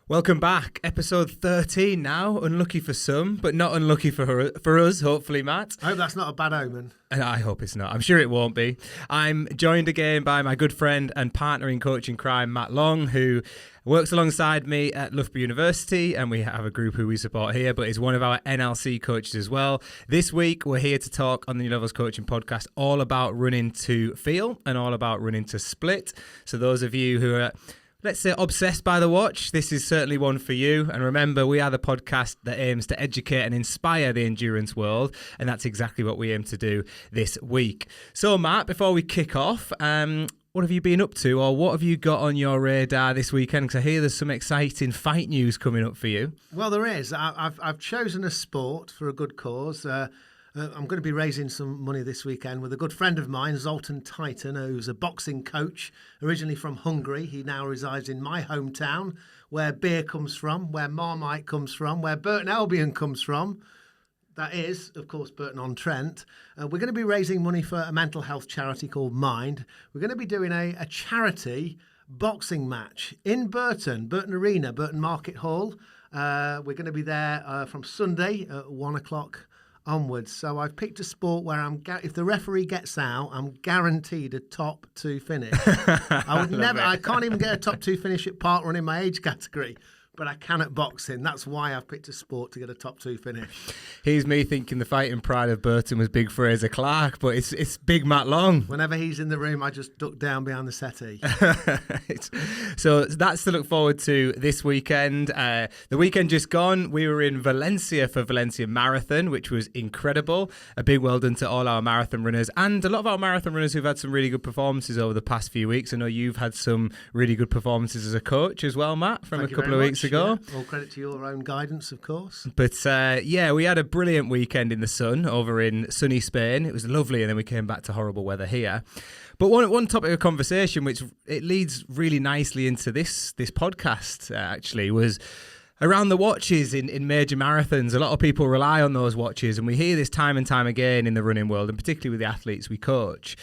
Welcome back. Episode 13 now. Unlucky for some, but not unlucky for us, hopefully, Matt. I hope that's not a bad omen. And I hope it's not. I'm sure it won't be. I'm joined again by my good friend and partner in coaching crime, Matt Long, who works alongside me at Loughborough University, and we have a group who we support here, but is one of our NLC coaches as well. This week, we're here to talk on the New Levels Coaching Podcast all about running to feel and all about running to split. So those of you who are, let's say, obsessed by the watch, this is certainly one for you. And remember, we are the podcast that aims to educate and inspire the endurance world. And that's exactly what we aim to do this week. So, Matt, before we kick off, what have you been up to, or what have you got on your radar this weekend? Because I hear there's some exciting fight news coming up for you. Well, there is. I've chosen a sport for a good cause. I'm going to be raising some money this weekend with a good friend of mine, Zoltan Titan, who's a boxing coach, originally from Hungary. He now resides in my hometown, where beer comes from, where Marmite comes from, where Burton Albion comes from. That is, of course, Burton-on-Trent. We're going to be raising money for a mental health charity called Mind. We're going to be doing a charity boxing match in Burton Arena, Burton Market Hall. We're going to be there from Sunday at 1 o'clock onwards. So I've picked a sport where if the referee gets out, I'm guaranteed a top two finish. I can't even get a top two finish at park run in my age category, but I can at boxing. That's why I've picked a sport to get a top two finish. Here's me thinking the fighting pride of Burton was Big Fraser Clark, but it's Big Matt Long. Whenever he's in the room, I just duck down behind the settee. So that's to look forward to this weekend. The weekend just gone, we were in Valencia for Valencia Marathon, which was incredible. A big well done to all our marathon runners and a lot of our marathon runners who've had some really good performances over the past few weeks. I know you've had some really good performances as a coach as well, Matt, from a couple of weeks ago. Yeah. All credit to your own guidance, of course. But we had a brilliant weekend in the sun over in sunny Spain. It was lovely, and then we came back to horrible weather here. But one topic of conversation, which it leads really nicely into this podcast, actually, was around the watches in major marathons. A lot of people rely on those watches, and we hear this time and time again in the running world, and particularly with the athletes we coach.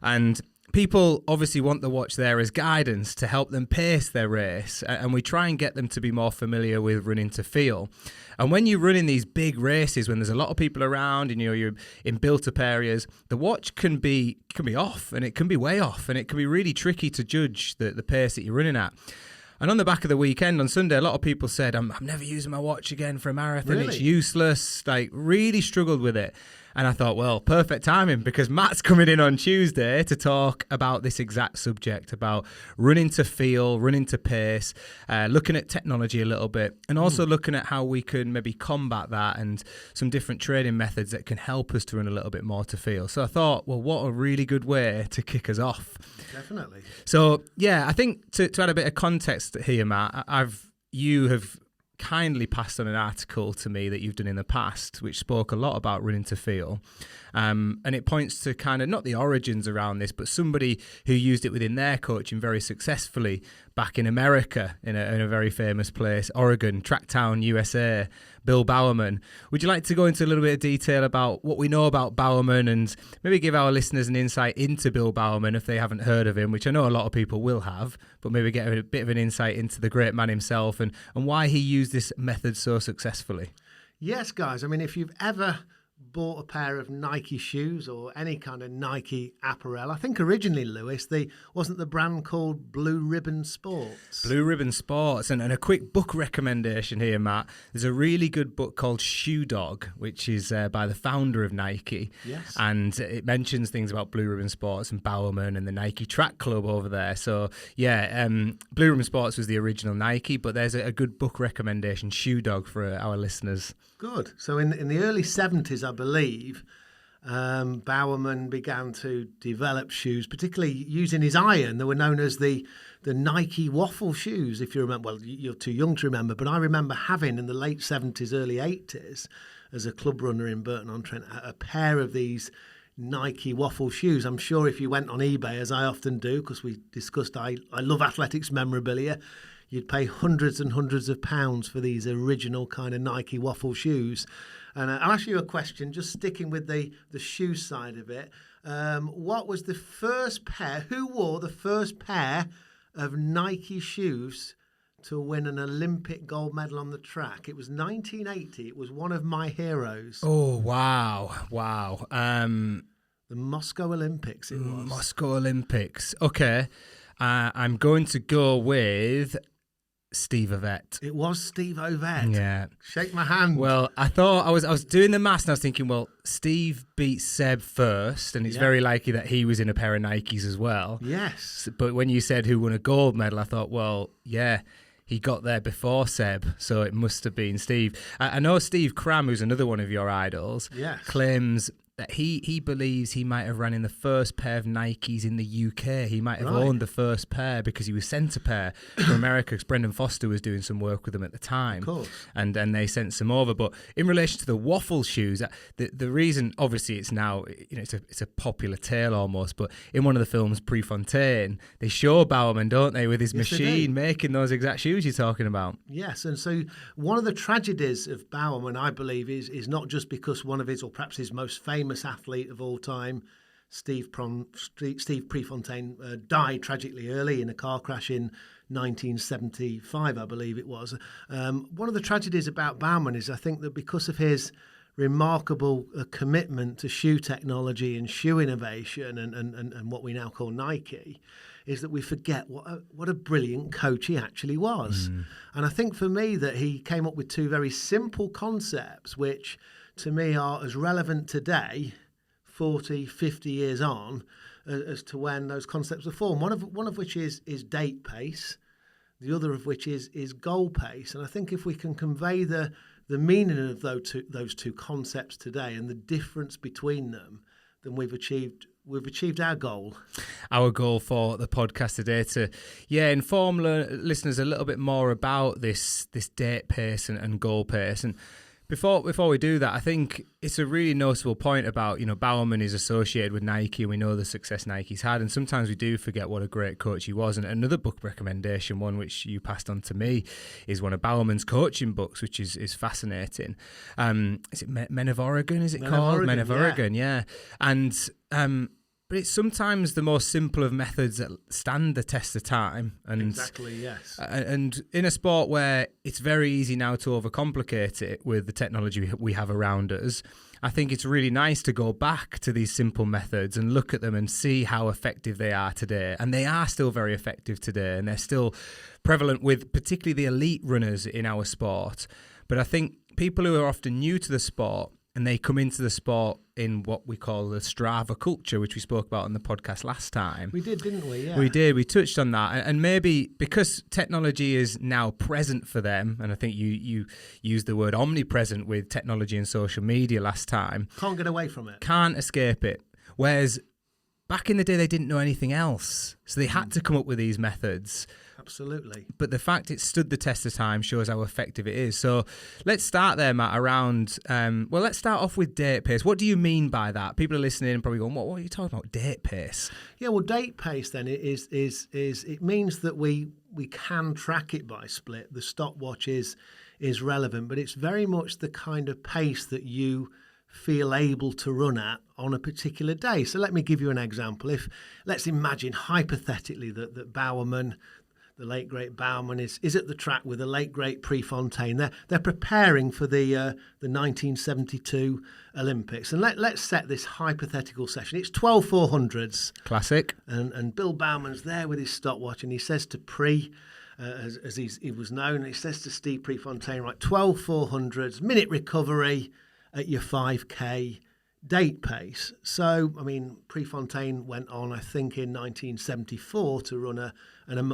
And people obviously want the watch there as guidance to help them pace their race, and we try and get them to be more familiar with running to feel. And when you run in these big races, when there's a lot of people around and you're in built-up areas, the watch can be off, and it can be way off, and it can be really tricky to judge the pace that you're running at. And on the back of the weekend, on Sunday, a lot of people said, I'm never using my watch again for a marathon. Really? It's useless. Really struggled with it. And I thought, well, perfect timing, because Matt's coming in on Tuesday to talk about this exact subject, about running to feel, running to pace, looking at technology a little bit, and also looking at how we can maybe combat that and some different training methods that can help us to run a little bit more to feel. So I thought, well, what a really good way to kick us off. Definitely. So, yeah, I think to add a bit of context here, Matt, you have kindly passed on an article to me that you've done in the past, which spoke a lot about running to feel. And it points to kind of not the origins around this, but somebody who used it within their coaching very successfully back in America, in a very famous place, Oregon, Tracktown, USA, Bill Bowerman. Would you like to go into a little bit of detail about what we know about Bowerman and maybe give our listeners an insight into Bill Bowerman if they haven't heard of him, which I know a lot of people will have, but maybe get a bit of an insight into the great man himself and why he used this method so successfully? Yes, guys. I mean, if you've ever bought a pair of Nike shoes or any kind of Nike apparel, I think originally, Lewis, wasn't the brand called Blue Ribbon Sports? Blue Ribbon Sports. And a quick book recommendation here, Matt. There's a really good book called Shoe Dog, which is by the founder of Nike. Yes. And it mentions things about Blue Ribbon Sports and Bowerman and the Nike Track Club over there. So, yeah, Blue Ribbon Sports was the original Nike, but there's a good book recommendation, Shoe Dog, for our listeners. Good. So in the early 70s, I believe, Bowerman began to develop shoes, particularly using his iron. They were known as the Nike waffle shoes, if you remember. Well, you're too young to remember, but I remember having in the late 70s, early 80s, as a club runner in Burton-on-Trent, a pair of these Nike waffle shoes. I'm sure if you went on eBay, as I often do, because we discussed I love athletics memorabilia, you'd pay hundreds and hundreds of pounds for these original kind of Nike waffle shoes. And I'll ask you a question, just sticking with the shoe side of it. What was the first pair, who wore the first pair of Nike shoes to win an Olympic gold medal on the track. It was 1980. It was one of my heroes. Oh, wow. The Moscow Olympics it was. Moscow Olympics. Okay. I'm going to go with Steve Ovett. It was Steve Ovett. Yeah. Shake my hand. Well, I thought I was doing the maths and I was thinking, well, Steve beat Seb first, and it's very likely that he was in a pair of Nikes as well. Yes. But when you said who won a gold medal, I thought, well, yeah, he got there before Seb, so it must have been Steve. I know Steve Cram, who's another one of your idols, claims that he believes he might have ran in the first pair of Nikes in the UK. He might have owned the first pair because he was sent a pair from America because Brendan Foster was doing some work with them at the time. Of course. And they sent some over. But in relation to the waffle shoes, the reason, obviously it's now, it's a popular tale almost, but in one of the films, Prefontaine, they show Bowerman, don't they, with his machine making those exact shoes you're talking about. Yes, and so one of the tragedies of Bowerman, I believe, is not just because one of his, or perhaps his most famous athlete of all time, Steve Prefontaine, died tragically early in a car crash in 1975, I believe it was. One of the tragedies about Bowerman is I think that because of his remarkable commitment to shoe technology and shoe innovation and what we now call Nike, is that we forget what a brilliant coach he actually was. And I think for me that he came up with two very simple concepts which to me are as relevant today, 40, 50 years on, as to when those concepts were formed. One of which is date pace, the other of which is goal pace. And I think if we can convey the meaning of those two concepts today and the difference between them, then we've achieved our goal. Our goal for the podcast today to inform listeners a little bit more about this date pace and goal pace. And before we do that, I think it's a really noticeable point about, Bowerman is associated with Nike and we know the success Nike's had, and sometimes we do forget what a great coach he was. And another book recommendation, one which you passed on to me, is one of Bowerman's coaching books, which is fascinating. Is it Men of Oregon, is it called? Men of Oregon, yeah. And but it's sometimes the most simple of methods that stand the test of time. And, exactly, yes. And in a sport where it's very easy now to overcomplicate it with the technology we have around us, I think it's really nice to go back to these simple methods and look at them and see how effective they are today. And they are still very effective today, and they're still prevalent with particularly the elite runners in our sport. But I think people who are often new to the sport, and they come into the sport in what we call the Strava culture, which we spoke about on the podcast last time. We did, didn't we? Yeah. We did. We touched on that. And maybe because technology is now present for them, and I think you used the word omnipresent with technology and social media last time. Can't get away from it. Can't escape it. Whereas back in the day, they didn't know anything else. So they had to come up with these methods. Absolutely. But the fact it stood the test of time shows how effective it is. So let's start there, Matt, around, let's start off with date pace. What do you mean by that? People are listening and probably going, what are you talking about, date pace? Yeah, well, date pace then is it means that we can track it by split. The stopwatch is relevant, but it's very much the kind of pace that you feel able to run at on a particular day. So let me give you an example. Let's imagine hypothetically that Bowerman, the late great Bowerman, is at the track with the late great Prefontaine. They're preparing for the 1972 Olympics, and let's set this hypothetical session. It's 12/400s. Classic. And Bill Bowerman's there with his stopwatch, and he says to Pre, as he was known, he says to Steve Prefontaine, right, 12/400s, minute recovery at your 5K. Date pace. So, I mean, Prefontaine went on, I think, in 1974 to run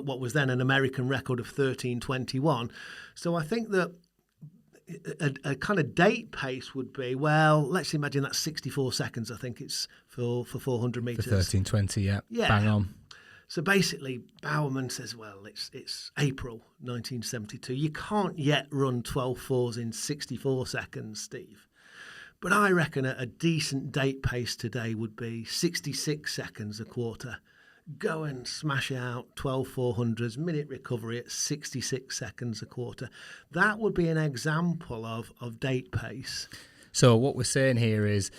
what was then an American record of 13:21. So I think that a kind of date pace would be, well, let's imagine that's 64 seconds, I think it's for 400 metres. For 13:20, yeah. Bang on. So basically, Bowerman says, well, it's April 1972. You can't yet run 12/4s in 64 seconds, Steve. But I reckon a decent date pace today would be 66 seconds a quarter. Go and smash out 12/400s, minute recovery at 66 seconds a quarter. That would be an example of date pace. So what we're saying here is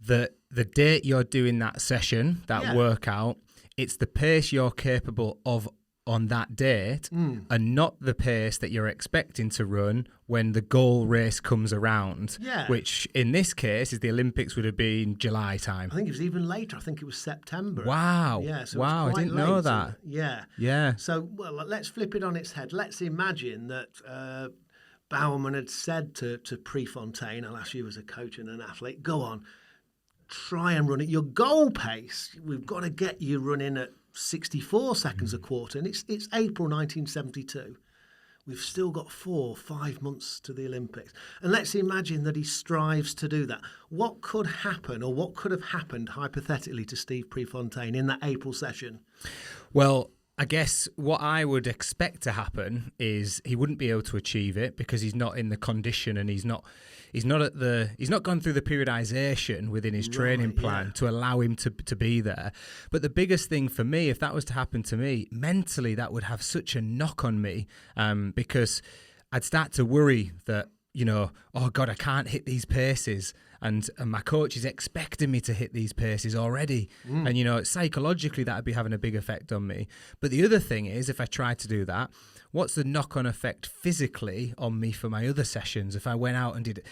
that the date you're doing that session, that workout, it's the pace you're capable of on that date and not the pace that you're expecting to run when the goal race comes around, which in this case is the Olympics would have been July time. I think it was even later. I think it was September. Wow. Yeah, so wow, it was quite I didn't late, know that. Yeah. So, well, let's flip it on its head. Let's imagine that Bowerman had said to Prefontaine, I'll ask you as a coach and an athlete, go on, try and run at your goal pace. We've got to get you running at 64 seconds a quarter, and it's April 1972. We've still got 4-5 months to the Olympics. And let's imagine that he strives to do that. What could happen, or what could have happened hypothetically to Steve Prefontaine in that April session? Well, I guess what I would expect to happen is he wouldn't be able to achieve it because he's not in the condition, and he's not gone through the periodization within his training plan to allow him to be there. But the biggest thing for me, if that was to happen to me, mentally that would have such a knock on me, because I'd start to worry that, oh God, I can't hit these paces. And my coach is expecting me to hit these paces already. And, psychologically, that would be having a big effect on me. But the other thing is, if I try to do that, what's the knock-on effect physically on me for my other sessions? If I went out and did,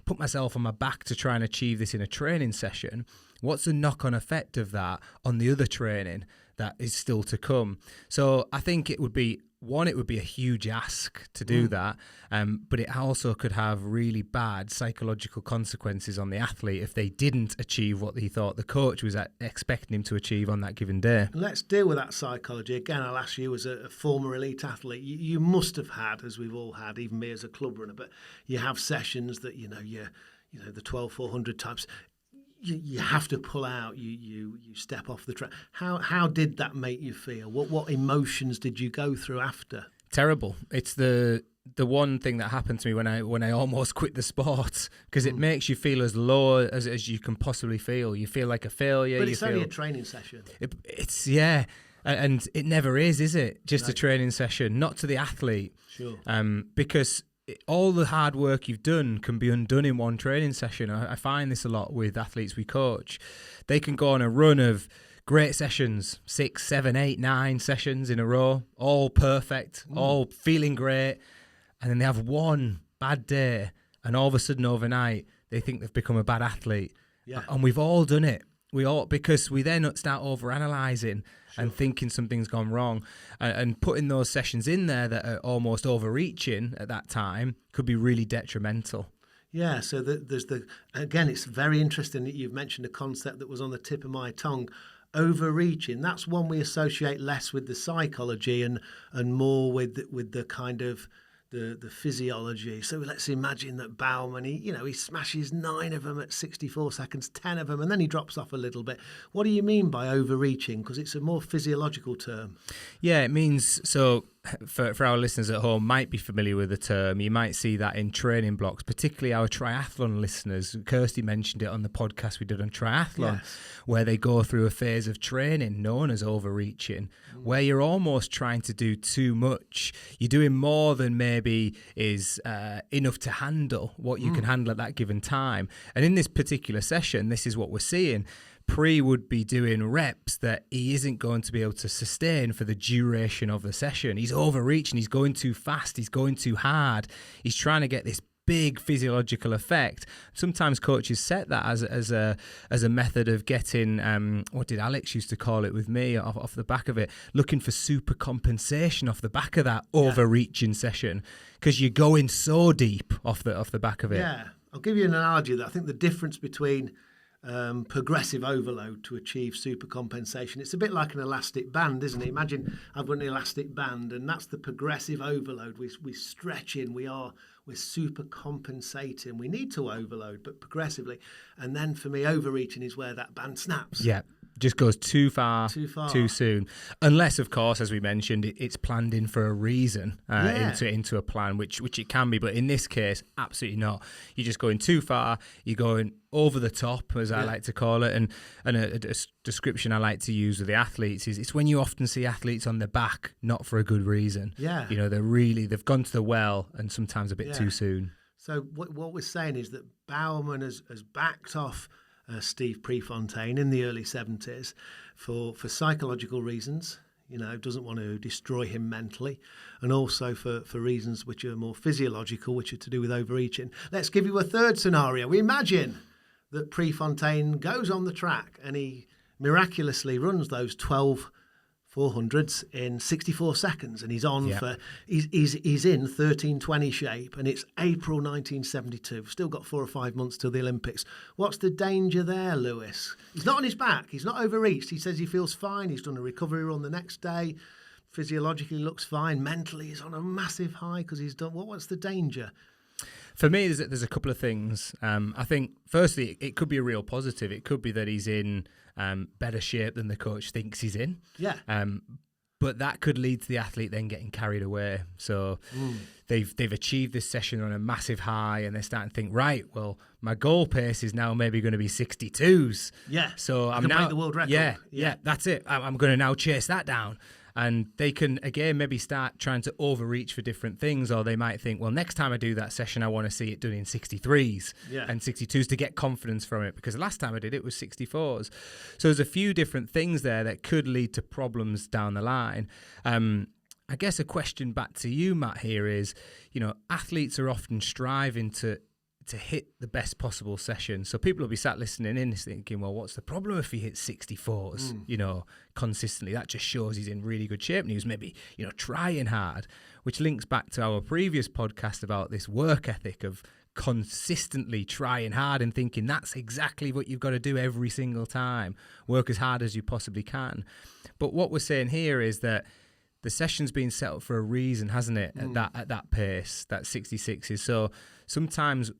put myself on my back to try and achieve this in a training session, what's the knock-on effect of that on the other training that is still to come? So I think it would be a huge ask to do that, but it also could have really bad psychological consequences on the athlete if they didn't achieve what he thought the coach was expecting him to achieve on that given day. Let's deal with that psychology. Again, I'll ask you as a former elite athlete, you must have had, as we've all had, even me as a club runner, but you have sessions that, the 12-400 types, you have to pull out, you step off the track. How did that make you feel? What emotions did you go through after? Terrible. It's the one thing that happened to me when I almost quit the sport, because it makes you feel as low as you can possibly feel. You feel like a failure. But it's only a training session. It's and it never is it? Just a training session, not to the athlete. Sure. Because all the hard work you've done can be undone in one training session. I find this a lot with athletes we coach. They can go on a run of great sessions, 6, 7, 8, 9 sessions in a row, all perfect, all feeling great. And then they have one bad day, and all of a sudden overnight, they think they've become a bad athlete. Yeah. And we've all done it. Because we then start overanalyzing and thinking something's gone wrong, and putting those sessions in there that are almost overreaching at that time could be really detrimental. Yeah, so again, it's very interesting that you've mentioned a concept that was on the tip of my tongue. Overreaching, that's one we associate less with the psychology and more with the kind of the physiology. So let's imagine that Bowerman, he smashes 9 of them at 64 seconds, 10 of them, and then he drops off a little bit. What do you mean by overreaching? Because it's a more physiological term. Yeah, it means, so for our listeners at home might be familiar with the term, you might see that in training blocks, particularly our triathlon listeners. Kirsty mentioned it on the podcast we did on triathlon, where they go through a phase of training known as overreaching, where you're almost trying to do too much. You're doing more than maybe is enough to handle what you can handle at that given time. And in this particular session, this is what we're seeing. Pre would be doing reps that he isn't going to be able to sustain for the duration of the session. He's overreaching, he's going too fast, he's going too hard. He's trying to get this big physiological effect. Sometimes coaches set that as a method of getting, what did Alex used to call it with me off the back of it, looking for super compensation off the back of that overreaching session, because you're going so deep off the back of it. Yeah, I'll give you an analogy that I think the difference between progressive overload to achieve super compensation. It's a bit like an elastic band, isn't it? Imagine I've got an elastic band, and that's the progressive overload. We stretch in, we're super compensating. We need to overload, but progressively. And then for me, overreaching is where that band snaps. Yeah. Just goes too far, too soon. Unless, of course, as we mentioned, it's planned in for a reason into a plan, which it can be. But in this case, absolutely not. You're just going too far. You're going over the top, as I like to call it. And a description I like to use with the athletes is it's when you often see athletes on their back, not for a good reason. Yeah. They've gone to the well and sometimes a bit too soon. So what we're saying is that Bowerman has backed off Steve Prefontaine in the early 70s for psychological reasons. doesn't want to destroy him mentally, and also for reasons which are more physiological, which are to do with overeating. Let's give you a third scenario. We imagine that Prefontaine goes on the track and he miraculously runs those 12 400s in 64 seconds, and he's on he's in 13:20 shape, and it's April 1972. We've still got 4 or 5 months till the Olympics. What's the danger there, Lewis? He's not on his back. He's not overreached. He says he feels fine. He's done a recovery run the next day. Physiologically looks fine. Mentally, he's on a massive high because he's done. What's the danger? For me, there's a couple of things. I think, firstly, it could be a real positive. It could be that he's in better shape than the coach thinks he's in. Yeah. But that could lead to the athlete then getting carried away. So they've achieved this session on a massive high, and they're starting to think, right, well, my goal pace is now maybe going to be 62s. Yeah. So I'm now now the world record. Yeah, that's it. I'm going to now chase that down. And they can, again, maybe start trying to overreach for different things, or they might think, well, next time I do that session, I want to see it done in 63s and 62s to get confidence from it, because the last time I did it was 64s. So there's a few different things there that could lead to problems down the line. I guess a question back to you, Matt, here is, athletes are often striving to hit the best possible session. So people will be sat listening in thinking, well, what's the problem if he hits 64s, consistently? That just shows he's in really good shape and he was maybe, trying hard, which links back to our previous podcast about this work ethic of consistently trying hard and thinking that's exactly what you've got to do every single time. Work as hard as you possibly can. But what we're saying here is that the session's been set up for a reason, hasn't it? At that pace, that 66s. So sometimes,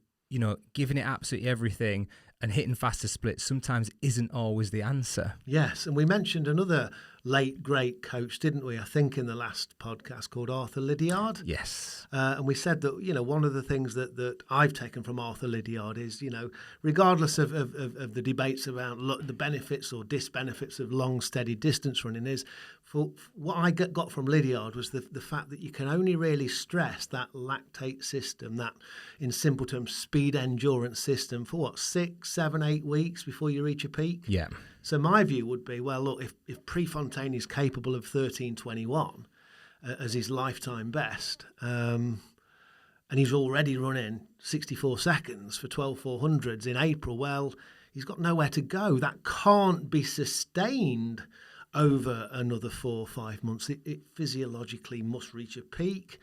giving it absolutely everything and hitting faster splits sometimes isn't always the answer. Yes, and we mentioned another late great coach, didn't we? I think in the last podcast, called Arthur Lydiard. Yes. And we said that, one of the things that I've taken from Arthur Lydiard is, regardless of the debates about the benefits or disbenefits of long, steady distance running, is for what I got from Lydiard was the fact that you can only really stress that lactate system, that in simple terms, speed endurance system, for 6, 7, 8 weeks before you reach a peak. Yeah. So my view would be, well, look, if Prefontaine is capable of 13:21 as his lifetime best, and he's already running 64 seconds for 12 400s in April, well, he's got nowhere to go. That can't be sustained over another 4 or 5 months. It physiologically must reach a peak,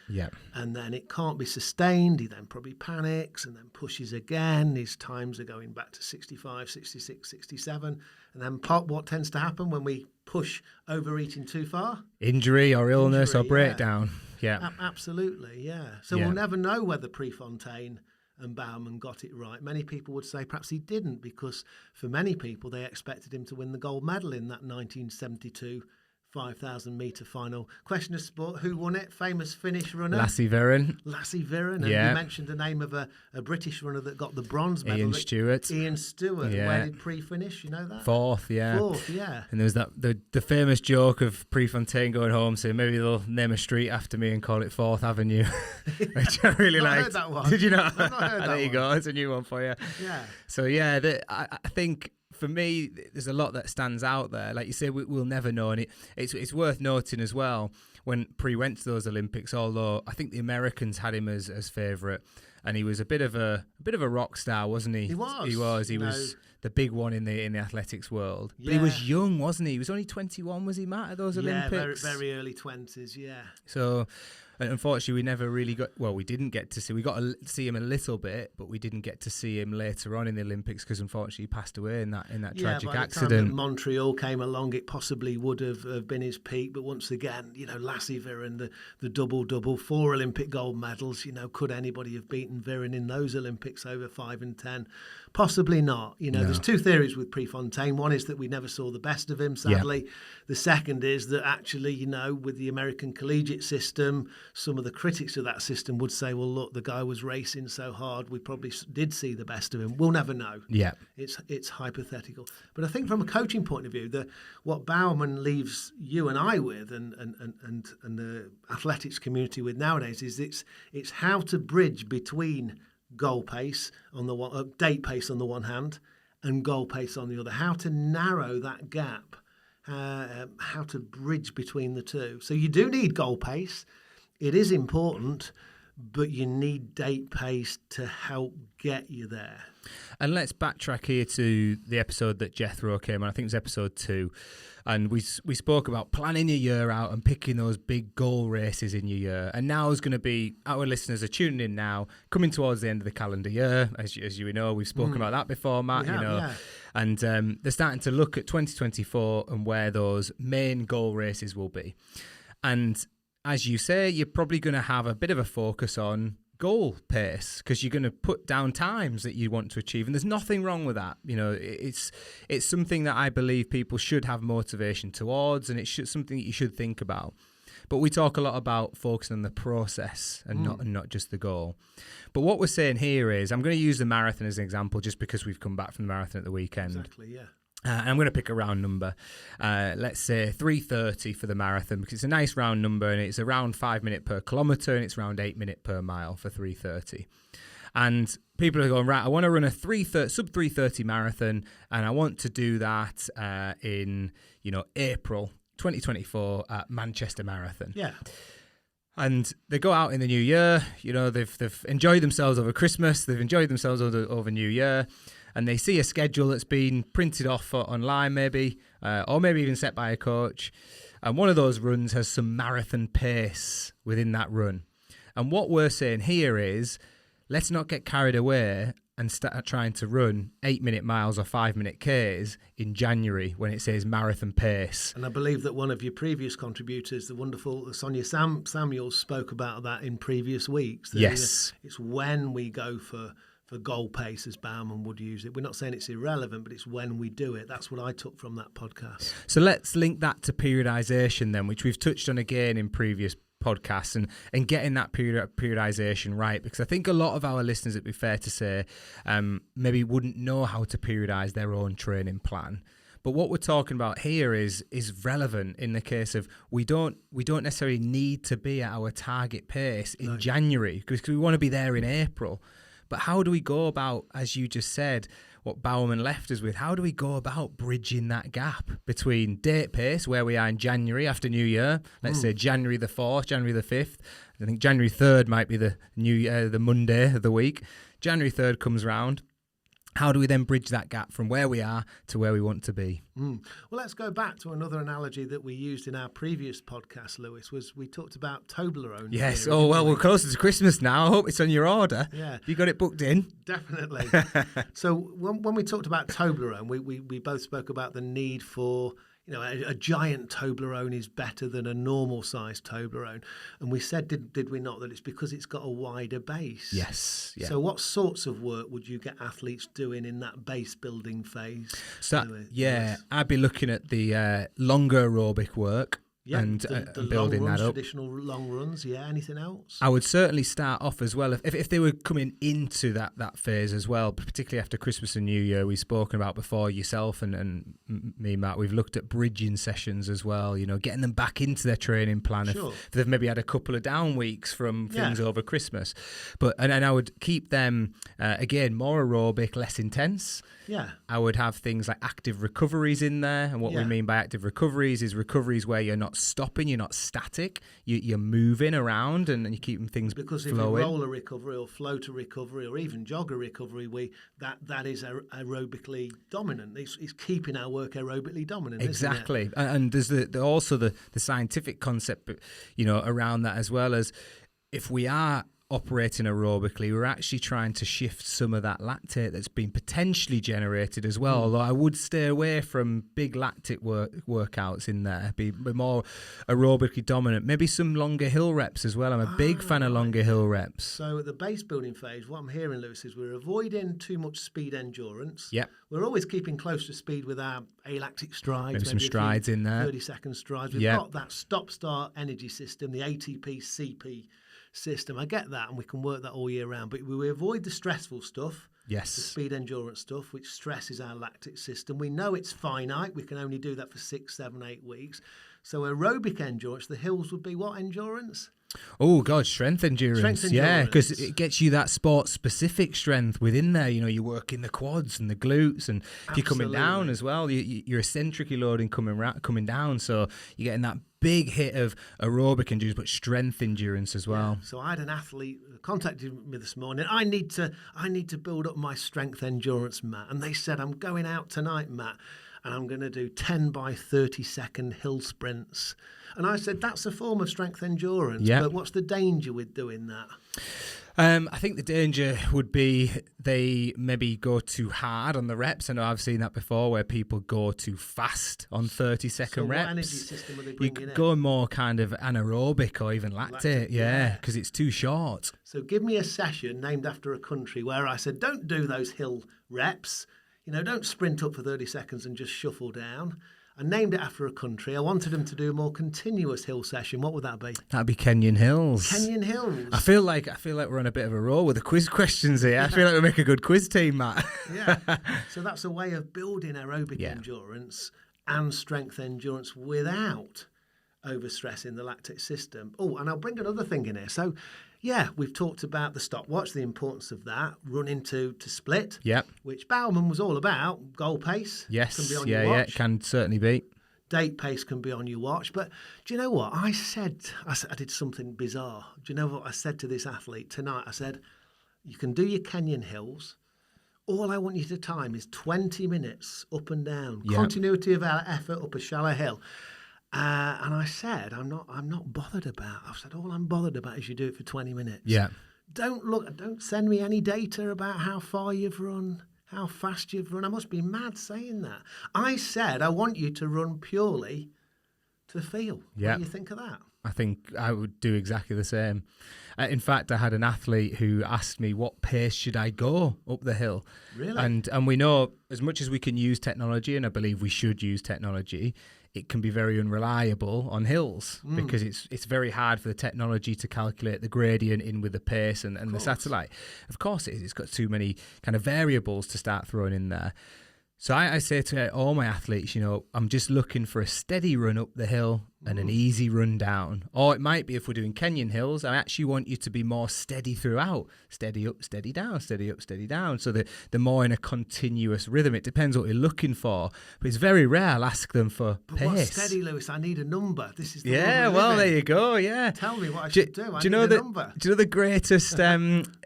and then it can't be sustained. He then probably panics and then pushes again. His times are going back to 65, 66, 67. And then what tends to happen when we push overeating too far? Injury or illness or breakdown. Yeah. Absolutely, yeah. So we'll never know whether Prefontaine and Baumann got it right. Many people would say perhaps he didn't, because for many people they expected him to win the gold medal in that 1972 5,000 metre final. Question of sport, who won it? Famous Finnish runner? Lassie Viren. And you mentioned the name of a British runner that got the bronze medal. Ian Stewart. Yeah. Where did Pre finish? You know that? Fourth, yeah. And there was the famous joke of Prefontaine going home saying, maybe they'll name a street after me and call it 4th Avenue, which I really liked. Heard that one. Did you not? I've not heard that There you one. go. It's a new one for you. Yeah. So, I think for me, there's a lot that stands out there. Like you say, we'll never know. And it's worth noting as well, when Pre went to those Olympics, although I think the Americans had him as favourite, and he was a bit of a rock star, wasn't he? He was. He was the big one in the athletics world. Yeah. But he was young, wasn't he? He was only 21, was he, Matt, at those Olympics? Yeah, very early 20s, yeah. So, unfortunately, we never really we didn't get to see, we got to see him a little bit, but we didn't get to see him later on in the Olympics because unfortunately he passed away in that tragic accident. By the time that Montreal came along, it possibly would have been his peak, but once again, Lassie Viren, the double-double, 4 Olympic gold medals, could anybody have beaten Viren in those Olympics over 5 and 10? Possibly not. There's 2 theories with Prefontaine. One is that we never saw the best of him, sadly. Yeah. The second is that actually, with the American collegiate system, some of the critics of that system would say, well, look, the guy was racing so hard, we probably did see the best of him. We'll never know. Yeah. It's hypothetical. But I think from a coaching point of view, what Baumann leaves you and I with and the athletics community with nowadays is it's how to bridge between goal pace on the one, date pace on the one hand, and goal pace on the other. How to narrow that gap how to bridge between the two. So you do need goal pace. It is important, but you need date pace to help get you there. And let's backtrack here to the episode that Jethro came on. I think it was episode 2. And we spoke about planning your year out and picking those big goal races in your year. And now is going to be, our listeners are tuning in now, coming towards the end of the calendar year. As you know, we've spoken about that before, Matt. And they're starting to look at 2024 and where those main goal races will be. And as you say, you're probably going to have a bit of a focus on goal pace because you're going to put down times that you want to achieve, and there's nothing wrong with that. It's something that I believe people should have motivation towards, and it's something that you should think about. But we talk a lot about focusing on the process and not just the goal. But what we're saying here is, I'm going to use the marathon as an example just because we've come back from the marathon at the weekend. Exactly, yeah. I'm going to pick a round number. Let's say 3:30 for the marathon because it's a nice round number and it's around 5 minutes per kilometre and it's around 8 minutes per mile for 3:30. And people are going, right, I want to run a sub 3:30 marathon and I want to do that in April 2024 at Manchester Marathon. Yeah. And they go out in the new year, they've enjoyed themselves over Christmas, they've enjoyed themselves over New Year. And they see a schedule that's been printed off online maybe, or maybe even set by a coach. And one of those runs has some marathon pace within that run. And what we're saying here is, let's not get carried away and start trying to run 8-minute miles or 5-minute Ks in January when it says marathon pace. And I believe that one of your previous contributors, the wonderful Sonia Samuels, spoke about that in previous weeks. Yes. It's when we go for goal pace, as Bauman would use it. We're not saying it's irrelevant, but it's when we do it. That's what I took from that podcast. So let's link that to periodization then, which we've touched on again in previous podcasts, and getting that periodization right, because I think a lot of our listeners, it'd be fair to say, maybe wouldn't know how to periodize their own training plan. But what we're talking about here is relevant in the case of we don't necessarily need to be at our target pace in January because we want to be there in April. But how do we go about, as you just said, what Bowerman left us with, how do we go about bridging that gap between date pace, where we are in January after New Year, let's say January the 4th, January the 5th, I think January 3rd might be the the Monday of the week, January 3rd comes round. How do we then bridge that gap from where we are to where we want to be? Well, let's go back to another analogy that we used in our previous podcast, Lewis, was we talked about Toblerone. Yes. We're closer to Christmas now. I hope it's on your order. Yeah. You got it booked in? Definitely. So when we talked about Toblerone, we both spoke about the need for, a giant Toblerone is better than a normal-sized Toblerone. And we said, did we not, that it's because it's got a wider base? Yes. Yeah. So what sorts of work would you get athletes doing in that base-building phase? So, I'd be looking at the longer aerobic work. Yeah, and the building long runs, that up. Traditional long runs, yeah. Anything else? I would certainly start off as well if they were coming into that phase as well, particularly after Christmas and New Year. We've spoken about before, yourself and me, Matt. We've looked at bridging sessions as well. Getting them back into their training plan if they've maybe had a couple of down weeks from things over Christmas. But and I would keep them again more aerobic, less intense. Yeah. I would have things like active recoveries in there. And what we mean by active recoveries is recoveries where you're not stopping, you're not static, you're moving around and you're keeping things flowing. Because if you roll a recovery or float a recovery or even jog a recovery, that is aerobically dominant. It's keeping our work aerobically dominant, exactly. Isn't it? And there's also the scientific concept, around that as well, as if we are operating aerobically, we're actually trying to shift some of that lactate that's been potentially generated as well. Although I would stay away from big lactic workouts in there, be more aerobically dominant. Maybe some longer hill reps as well. I'm a big fan of longer hill reps. So at the base building phase, what I'm hearing, Lewis, is we're avoiding too much speed endurance. Yep. We're always keeping close to speed with our alactic strides. Maybe some strides in there. 30-second strides. We've got that stop-start energy system, the ATP-CP system. I get that, and we can work that all year round, but we avoid the stressful stuff, the speed endurance stuff, which stresses our lactic system. We know it's finite. We can only do that for 6, 7, 8 weeks. So aerobic endurance, the hills would be what endurance? Oh, God, strength endurance. Strength Yeah, because endurance. it gets you that sport-specific strength within there. You know, you work in the quads and the glutes, and if you're coming down Absolutely. as well, you're eccentrically loading coming down. So you're getting that big hit of aerobic endurance, but strength endurance as well. So I had an athlete contacted me this morning. I need to build up my strength endurance, Matt. And they said, I'm going out tonight, Matt, and I'm going to do 10 by 30-second hill sprints. And I said, that's a form of strength endurance, but what's the danger with doing that? I think the danger would be they maybe go too hard on the reps. I know I've seen that before where people go too fast on 30-second reps. What energy system are they bringing in? Go more kind of anaerobic or even lactate, because it's too short. So give me a session named after a country where I said, don't do those hill reps. Don't sprint up for 30 seconds and just shuffle down. I named it after a country. I wanted them to do a more continuous hill session. What would that be? That'd be Kenyan Hills. Kenyan Hills. I feel like we're on a bit of a roll with the quiz questions here. I feel like we make a good quiz team, Matt. Yeah. So that's a way of building aerobic endurance and strength endurance without overstressing the lactate system. Oh, and I'll bring another thing in here. So, we've talked about the stopwatch, the importance of that, running to split, which Bauman was all about. Goal pace can be on your watch. It can certainly be. Date pace can be on your watch. But do you know what? I did something bizarre. Do you know what I said to this athlete tonight? I said, you can do your Kenyan Hills. All I want you to time is 20 minutes up and down. Continuity of our effort up a shallow hill. And I said, I'm not bothered about. I've said, all I'm bothered about is you do it for 20 minutes. Yeah. Don't send me any data about how far you've run, how fast you've run. I must be mad saying that. I said, I want you to run purely to feel. Yeah. What do you think of that? I think I would do exactly the same. In fact, I had an athlete who asked me, what pace should I go up the hill? Really? And we know, as much as we can use technology, and I believe we should use technology, it can be very unreliable on hills because it's very hard for the technology to calculate the gradient in with the pace and the satellite. Of course it is. It's got too many kind of variables to start throwing in there. So I say to all my athletes, I'm just looking for a steady run up the hill and an easy run down. Or it might be if we're doing Kenyan Hills, I actually want you to be more steady throughout. Steady up, steady down, steady up, steady down. So the more in a continuous rhythm. It depends what you're looking for. But it's very rare I'll ask them for pace. What's steady, Lewis? I need a number. This is the there you go, Tell me what I should do. I need a number. Do you know the greatest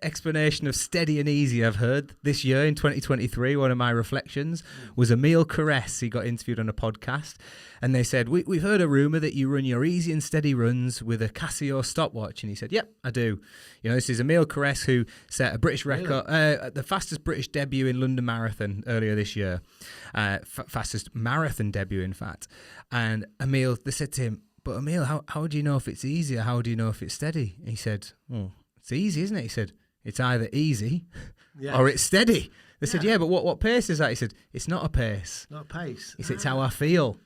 explanation of steady and easy I've heard this year in 2023? One of my reflections was Emil Caress. He got interviewed on a podcast. And they said, we've heard a rumour that you run your easy and steady runs with a Casio stopwatch. And he said, yep, I do. This is Emil Caress, who set a British record, the fastest British debut in London Marathon earlier this year. Fastest marathon debut, in fact. And Emil, they said to him, but Emil, how do you know if it's easy or how do you know if it's steady? And he said, it's easy, isn't it? He said, it's either easy or it's steady. They said, but what pace is that? He said, it's not a pace. Not a pace. He said, it's how I feel.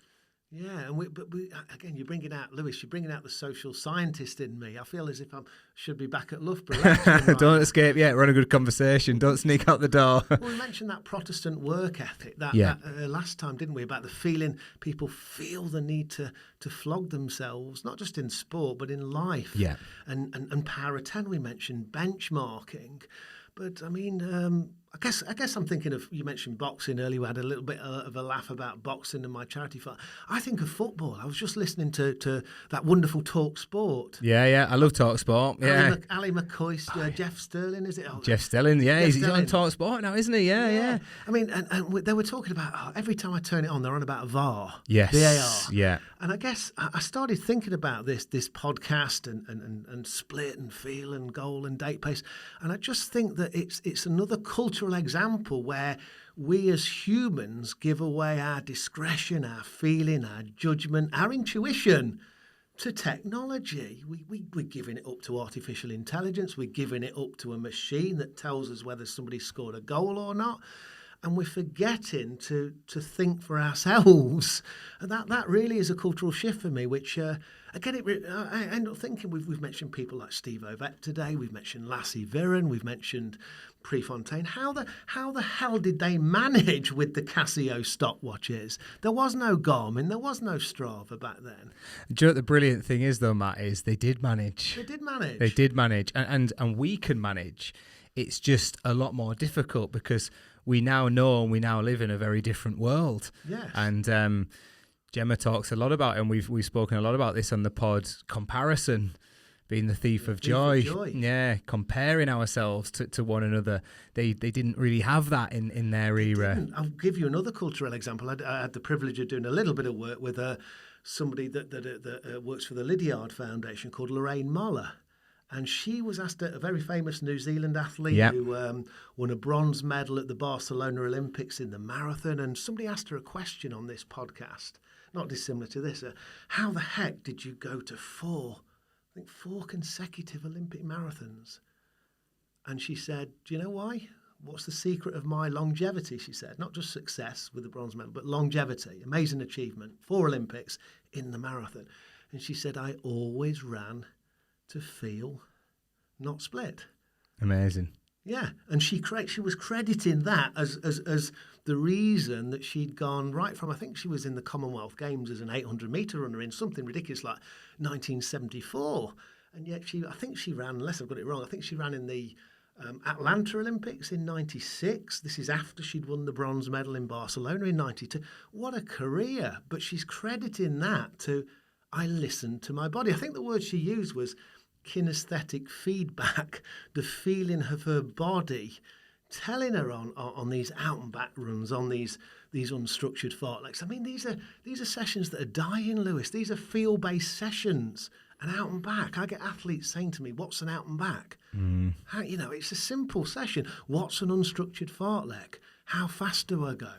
Yeah, and but again, you're bringing out, Lewis, you're bringing out the social scientist in me. I feel as if I should be back at Loughborough. Don't escape yet. We're on a good conversation. Don't sneak out the door. Well, we mentioned that Protestant work ethic that last time, didn't we? About the feeling people feel the need to flog themselves, not just in sport, but in life. Yeah. And Power of 10, we mentioned benchmarking. But I mean, I guess I'm thinking of, you mentioned boxing earlier. We had a little bit of a laugh about boxing and my charity fund. I think of football. I was just listening to that wonderful Talk Sport. Yeah, I love Talk Sport. Yeah, Ali McCoy, Jeff Sterling, is it? Jeff Sterling, he's on Talk Sport now, isn't he? Yeah. I mean, and they were talking about every time I turn it on, they're on about VAR. Yes. VAR. Yeah. And I guess I started thinking about this podcast and split and feel and goal and date pace, and I just think that it's another cultural example where we as humans give away our discretion, our feeling, our judgment, our intuition to technology. We're giving it up to artificial intelligence. We're giving it up to a machine that tells us whether somebody scored a goal or not. and we're forgetting to think for ourselves. And that really is a cultural shift for me, which, again, I end up thinking we've mentioned people like Steve Ovett today, we've mentioned Lassie Viren, we've mentioned Prefontaine. How the hell did they manage with the Casio stopwatches? There was no Garmin, there was no Strava back then. Do you know what the brilliant thing is, though, Matt, is they did manage. They did manage. They did manage, and we can manage. It's just a lot more difficult because we now know and we now live in a very different world. Yes. And Gemma talks a lot about, and we've spoken a lot about this on the pod, comparison being the thief of joy. Yeah, comparing ourselves to one another. They didn't really have that in their era. I'll give you another cultural example. I had the privilege of doing a little bit of work with somebody that works for the Lydiard Foundation called Lorraine Moller. And she was asked, a very famous New Zealand athlete who won a bronze medal at the Barcelona Olympics in the marathon. And somebody asked her a question on this podcast, not dissimilar to this. How the heck did you go to four consecutive Olympic marathons? And she said, do you know why? What's the secret of my longevity, she said. Not just success with the bronze medal, but longevity, amazing achievement, 4 Olympics in the marathon. And she said, I always ran to feel, not split. Amazing. Yeah, and she was crediting that as the reason that she'd gone right from, I think she was in the Commonwealth Games as an 800-metre runner in something ridiculous like 1974. And yet I think she ran, unless I've got it wrong, I think she ran in the Atlanta Olympics in 96. This is after she'd won the bronze medal in Barcelona in 92. What a career. But she's crediting that to, I listened to my body. I think the word she used was kinesthetic feedback, the feeling of her body telling her on these out and back runs, on these unstructured fartleks. I mean, these are sessions that are dying, Lewis. These are field-based sessions, and out and back. I get athletes saying to me, "What's an out and back?" How, it's a simple session. What's an unstructured fartlek? How fast do I go?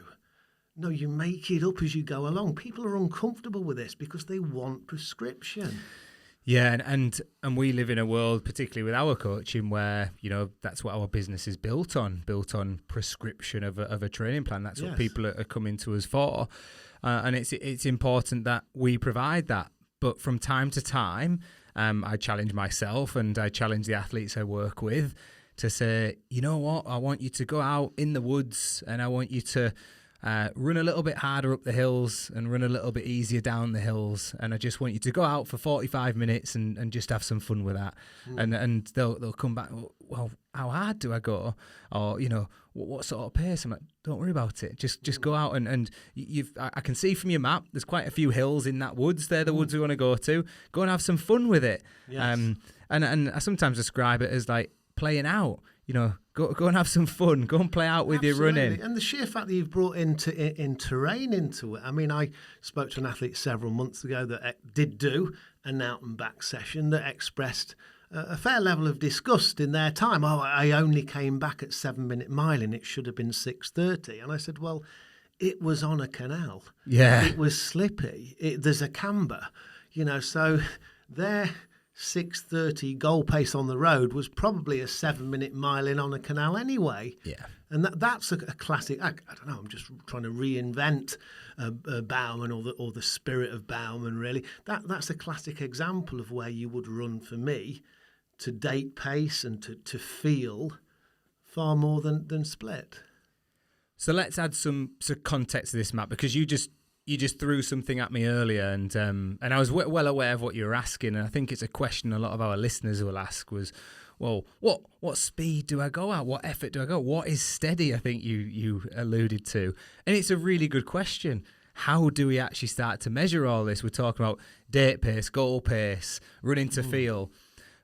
No, you make it up as you go along. People are uncomfortable with this because they want prescription. Yeah, and we live in a world, particularly with our coaching, where that's what our business is built on prescription of a training plan. That's what people are coming to us for, and it's important that we provide that. But from time to time, I challenge myself and I challenge the athletes I work with to say, you know what, I want you to go out in the woods and I want you to run a little bit harder up the hills and run a little bit easier down the hills, and I just want you to go out for 45 minutes and just have some fun with that. And they'll come back, well, how hard do I go? Or what sort of pace? I'm like, don't worry about it, just go out and I can see from your map there's quite a few hills in that woods. They're the woods we want to go to. Go and have some fun with it. Yes. And I sometimes describe it as like playing out. Go and have some fun. Go and play out with your running. And the sheer fact that you've brought in terrain into it. I mean, I spoke to an athlete several months ago that did do an out and back session that expressed a fair level of disgust in their time. Oh, I only came back at 7-minute miling. It should have been 6:30. And I said, well, it was on a canal. Yeah. It was slippy. There's a camber, so there. 6:30 goal pace on the road was probably a 7-minute mile in on a canal anyway. Yeah. And that's a classic. I don't know. I'm just trying to reinvent Bauman or the spirit of Bauman. Really, that's a classic example of where you would run for me to date pace and to feel far more than split. So let's add some context to this, Matt, because you just threw something at me earlier, and I was well aware of what you were asking, and I think it's a question a lot of our listeners will ask was, well, what speed do I go at? What effort do I go? What is steady? I think you alluded to, and it's a really good question. How do we actually start to measure all this? We're talking about date pace, goal pace, running to feel,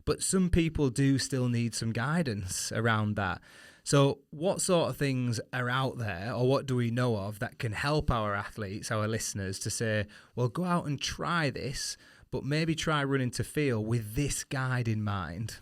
but some people do still need some guidance around that. So what sort of things are out there, or what do we know of that can help our athletes, our listeners, to say, well, go out and try this, but maybe try running to feel with this guide in mind?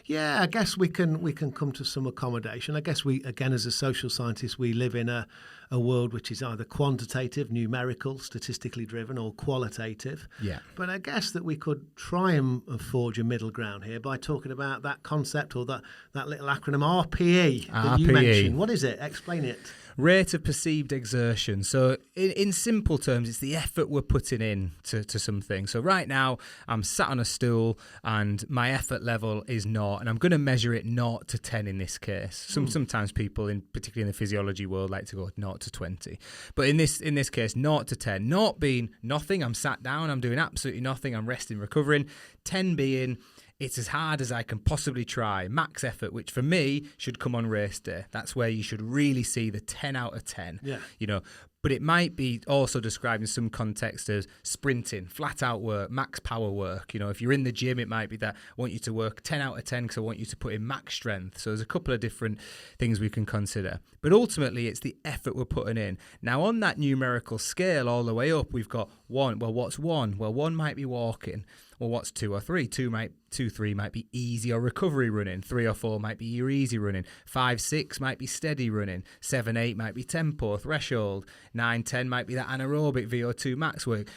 Yeah, I guess we can come to some accommodation. I guess we, again, as a social scientist, we live in a world which is either quantitative, numerical, statistically driven, or qualitative. Yeah. But I guess that we could try and forge a middle ground here by talking about that concept or that little acronym RPE that you mentioned. What is it? Explain it. rate of perceived exertion. So in simple terms, it's the effort we're putting in to something. So right now, I'm sat on a stool and my effort level is 0, and I'm going to measure it 0 to 10 in this case. Sometimes people, particularly in the physiology world, like to go 0 to 20. But in this case, 0 to 10. 0 being nothing, I'm sat down, I'm doing absolutely nothing, I'm resting, recovering. 10 being it's as hard as I can possibly try, max effort, which for me should come on race day. That's where you should really see the 10 out of 10. Yeah. But it might be also described in some context as sprinting, flat out work, max power work. If you're in the gym, it might be that I want you to work 10 out of 10 because I want you to put in max strength. So there's a couple of different things we can consider. But ultimately, it's the effort we're putting in. Now, on that numerical scale all the way up, we've got 1. Well, what's 1? Well, 1 might be walking. Well, what's 2 or 3? 3 might be easy or recovery running. 3 or 4 might be your easy running. 5, 6 might be steady running. 7, 8 might be tempo, threshold. 9, 10 might be that anaerobic VO2 max work.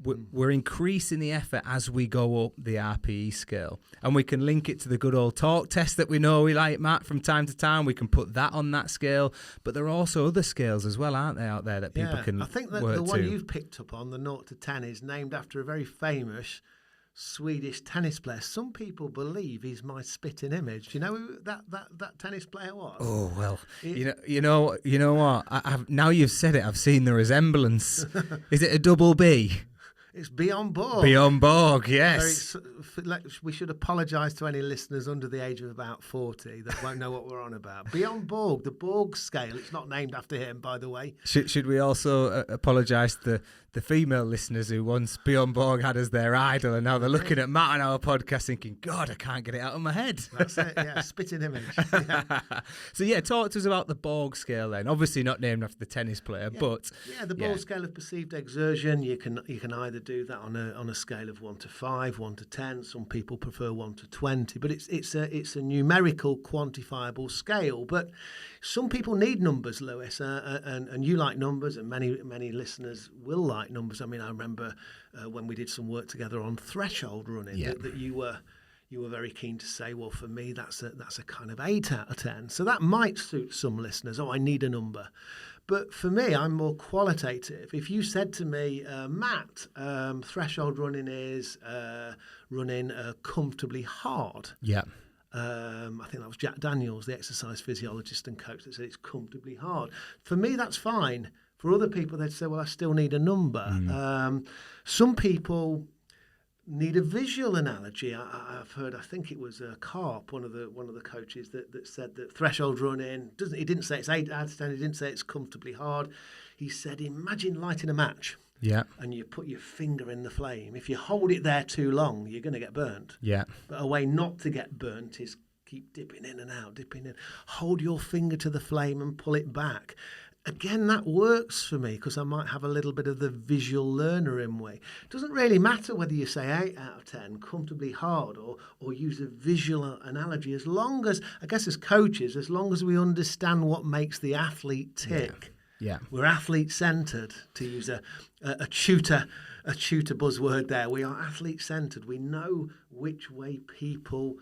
We're increasing the effort as we go up the RPE scale. And we can link it to the good old talk test that we know we like, Matt, from time to time. We can put that on that scale. But there are also other scales as well, aren't there, out there that people can work to? I think that the one you've picked up on, the 0 to 10, is named after a very famous Swedish tennis player. Some people believe he's my spitting image. Do you know who that tennis player was? Oh well, you know what? I've now you've said it. I've seen the resemblance. Is it a double B? It's Bjorn Borg. Bjorn Borg, yes. We should apologise to any listeners under the age of about 40 that won't know what we're on about. Bjorn Borg, the Borg scale. It's not named after him, by the way. Should we also apologise to the female listeners who once Bjorn Borg had as their idol, and now they're looking at Matt on our podcast thinking, God, I can't get it out of my head. That's it, yeah, spitting image. Yeah. So talk to us about the Borg scale then. Obviously not named after the tennis player, but... Yeah, the Borg scale of perceived exertion, you can either do that on a scale of 1 to 5, 1 to 10. Some people prefer 1 to 20, but it's a numerical, quantifiable scale. But some people need numbers, Lewis, and you like numbers, and many listeners will like numbers. I mean, I remember when we did some work together on threshold running that you were very keen to say, well, for me, that's a kind of 8 out of 10. So that might suit some listeners. Oh, I need a number. But for me, I'm more qualitative. If you said to me, Matt, threshold running is running comfortably hard. Yeah. I think that was Jack Daniels, the exercise physiologist and coach, that said it's comfortably hard. For me, that's fine. For other people, they'd say, well, I still need a number. Some people need a visual analogy. I've heard, I think it was Karp, one of the coaches, that said that threshold running, he didn't say it's 8 out of 10, he didn't say it's comfortably hard. He said, imagine lighting a match. Yeah. And you put your finger in the flame. If you hold it there too long, you're going to get burnt. Yeah. But a way not to get burnt is keep dipping in and out, dipping in. Hold your finger to the flame and pull it back. Again, that works for me because I might have a little bit of the visual learner in me. It doesn't really matter whether you say 8 out of 10, comfortably hard, or use a visual analogy, as long as, I guess as coaches, as long as we understand what makes the athlete tick. Yeah. We're athlete-centred, to use a tutor buzzword there. We are athlete-centred. We know which way people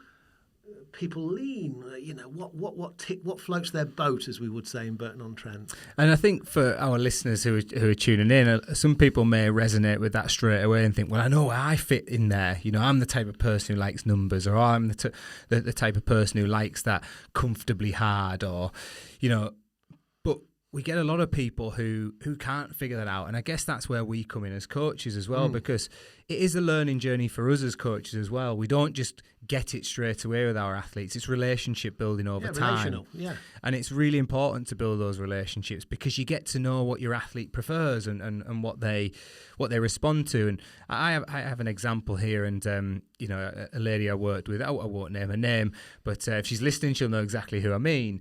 lean, what floats their boat, as we would say in Burton-on-Trent. And I think for our listeners who are tuning in, some people may resonate with that straight away and think, well, I know where I fit in there. I'm the type of person who likes numbers, or I'm the type of person who likes that comfortably hard, or, but we get a lot of people who can't figure that out. And I guess that's where we come in as coaches as well, because it is a learning journey for us as coaches as well. We don't just get it straight away with our athletes. It's relationship building over time. Relational, yeah. And it's really important to build those relationships because you get to know what your athlete prefers and what they respond to. And I have an example here, and a lady I worked with, I won't name her name, but if she's listening, she'll know exactly who I mean.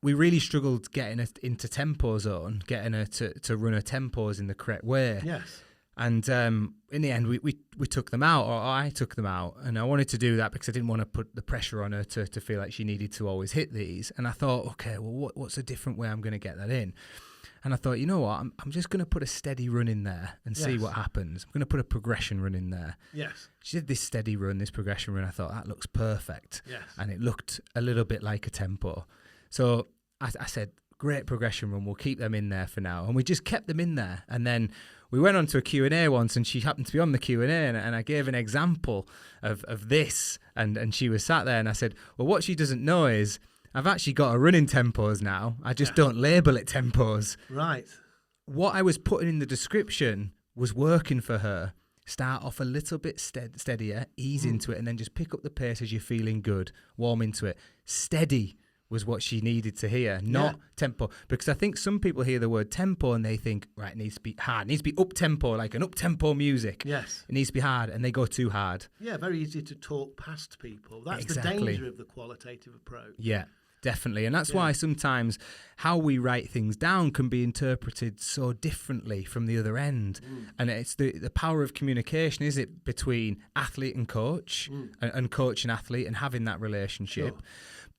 We really struggled getting her into tempo zone, getting her to run her tempos in the correct way. Yes. And in the end, we took them out, or I took them out. And I wanted to do that because I didn't want to put the pressure on her to feel like she needed to always hit these. And I thought, okay, well, what's a different way I'm going to get that in? And I thought, you know what, I'm just going to put a steady run in there and see what happens. I'm going to put a progression run in there. Yes. She did this steady run, this progression run. I thought, that looks perfect. Yes. And it looked a little bit like a tempo. So I said, great progression run. We'll keep them in there for now. And we just kept them in there. And then we went on to a Q&A once, and she happened to be on the Q&A, and I gave an example of this, and she was sat there, and I said, well, what she doesn't know is I've actually got a running tempos now. I just don't label it tempos. Right. What I was putting in the description was working for her. Start off a little bit steadier, ease into it, and then just pick up the pace as you're feeling good, warm into it. Steady was what she needed to hear, not tempo. Because I think some people hear the word tempo and they think, right, it needs to be hard. It needs to be up-tempo, like an up-tempo music. Yes. It needs to be hard, and they go too hard. Yeah, very easy to talk past people. That's Exactly. the danger of the qualitative approach. Yeah. Definitely. And that's why sometimes how we write things down can be interpreted so differently from the other end. And it's the power of communication, is it, between athlete and coach, and coach and athlete, and having that relationship. Sure.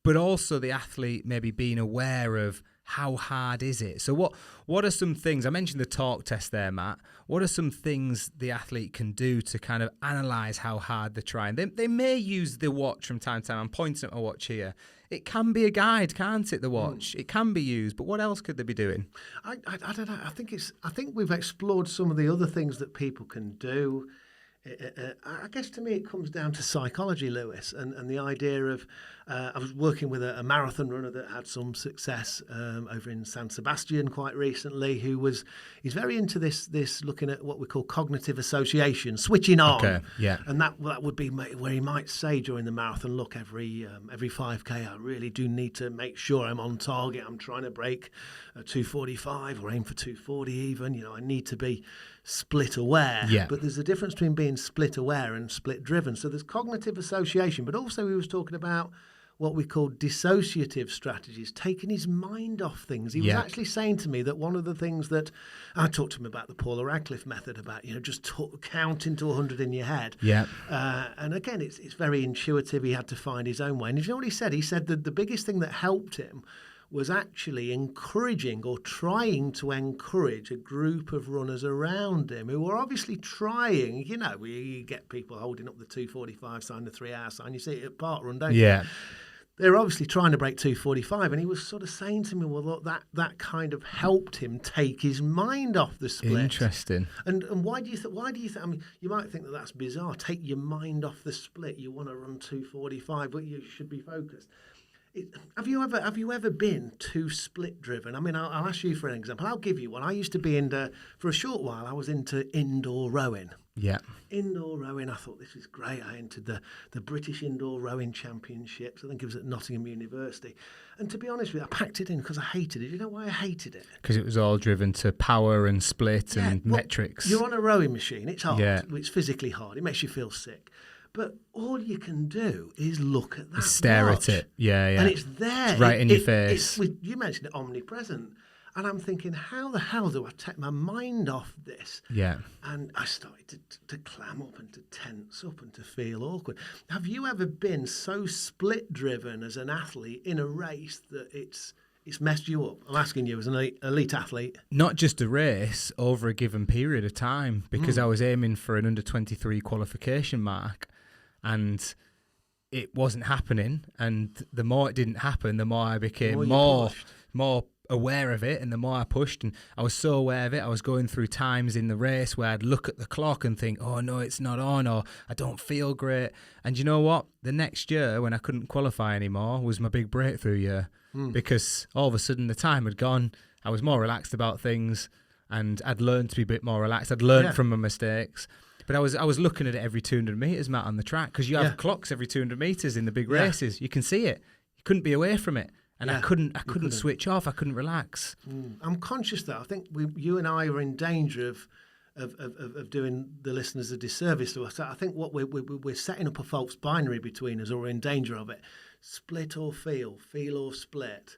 But also the athlete maybe being aware of how hard is it. So what are some things, I mentioned the talk test there, Matt. What are some things the athlete can do to kind of analyse how hard they're trying? They may use the watch from time to time. I'm pointing at my watch here. It can be a guide, can't it, the watch? It can be used, but what else could they be doing? I don't know. I think we've explored some of the other things that people can do. I guess to me it comes down to psychology, Lewis, and the idea of I was working with a marathon runner that had some success over in San Sebastian quite recently, he's very into this looking at what we call cognitive association, switching on. Okay, yeah. And that would be where he might say during the marathon, look, every 5K I really do need to make sure I'm on target. I'm trying to break 2:45 or aim for 2:40 even. I need to be split aware. Yeah. But there's a difference between being split aware and split driven. So there's cognitive association, but also he was talking about what we call dissociative strategies, taking his mind off things. He was actually saying to me that one of the things that I talked to him about, the Paula Radcliffe method, about just counting to 100 in your head. Yeah. And again, it's very intuitive. He had to find his own way. And you know what he said? He said that the biggest thing that helped him was actually encouraging or trying to encourage a group of runners around him who were obviously trying. You get people holding up the 2:45 sign, the 3-hour sign. You see it at parkrun, don't you? Yeah. They're obviously trying to break 2:45, and he was sort of saying to me, well, look, that kind of helped him take his mind off the split. Interesting. And why do you think? I mean, you might think that that's bizarre. Take your mind off the split. You want to run 2:45, but you should be focused. Have you ever been too split driven? I mean, I'll ask you for an example. I'll give you one. I used to be for a short while. I was into indoor rowing. Yeah. Indoor rowing. I thought this was great. I entered the British Indoor Rowing Championships. I think it was at Nottingham University. And to be honest with you, I packed it in because I hated it. You know why I hated it? Because it was all driven to power and split and metrics. You're on a rowing machine. It's hard. Yeah. It's physically hard. It makes you feel sick. But all you can do is look at that Stare watch. at it. Yeah. And it's there. It's right in your face. You mentioned it, omnipresent. And I'm thinking, how the hell do I take my mind off this? Yeah. And I started to clam up and to tense up and to feel awkward. Have you ever been so split-driven as an athlete in a race that it's messed you up? I'm asking you as an elite athlete. Not just a race, over a given period of time, because I was aiming for an under-23 qualification mark, and it wasn't happening. And the more it didn't happen, the more I became more aware of it, and the more I pushed, and I was so aware of it, I was going through times in the race where I'd look at the clock and think, oh no, it's not on, or I don't feel great. And you know what? The next year, when I couldn't qualify anymore, was my big breakthrough year, because all of a sudden the time had gone, I was more relaxed about things, and I'd learned to be a bit more relaxed. I'd learned from my mistakes. But I was looking at it every 200 metres, Matt, on the track, because you have clocks every 200 metres in the big races. You can see it. You couldn't be away from it. And I couldn't switch off. I couldn't relax. I'm conscious that I think you and I are in danger of doing the listeners a disservice to us. I think what we're setting up a false binary between us, or we're in danger of it. Split or feel or split.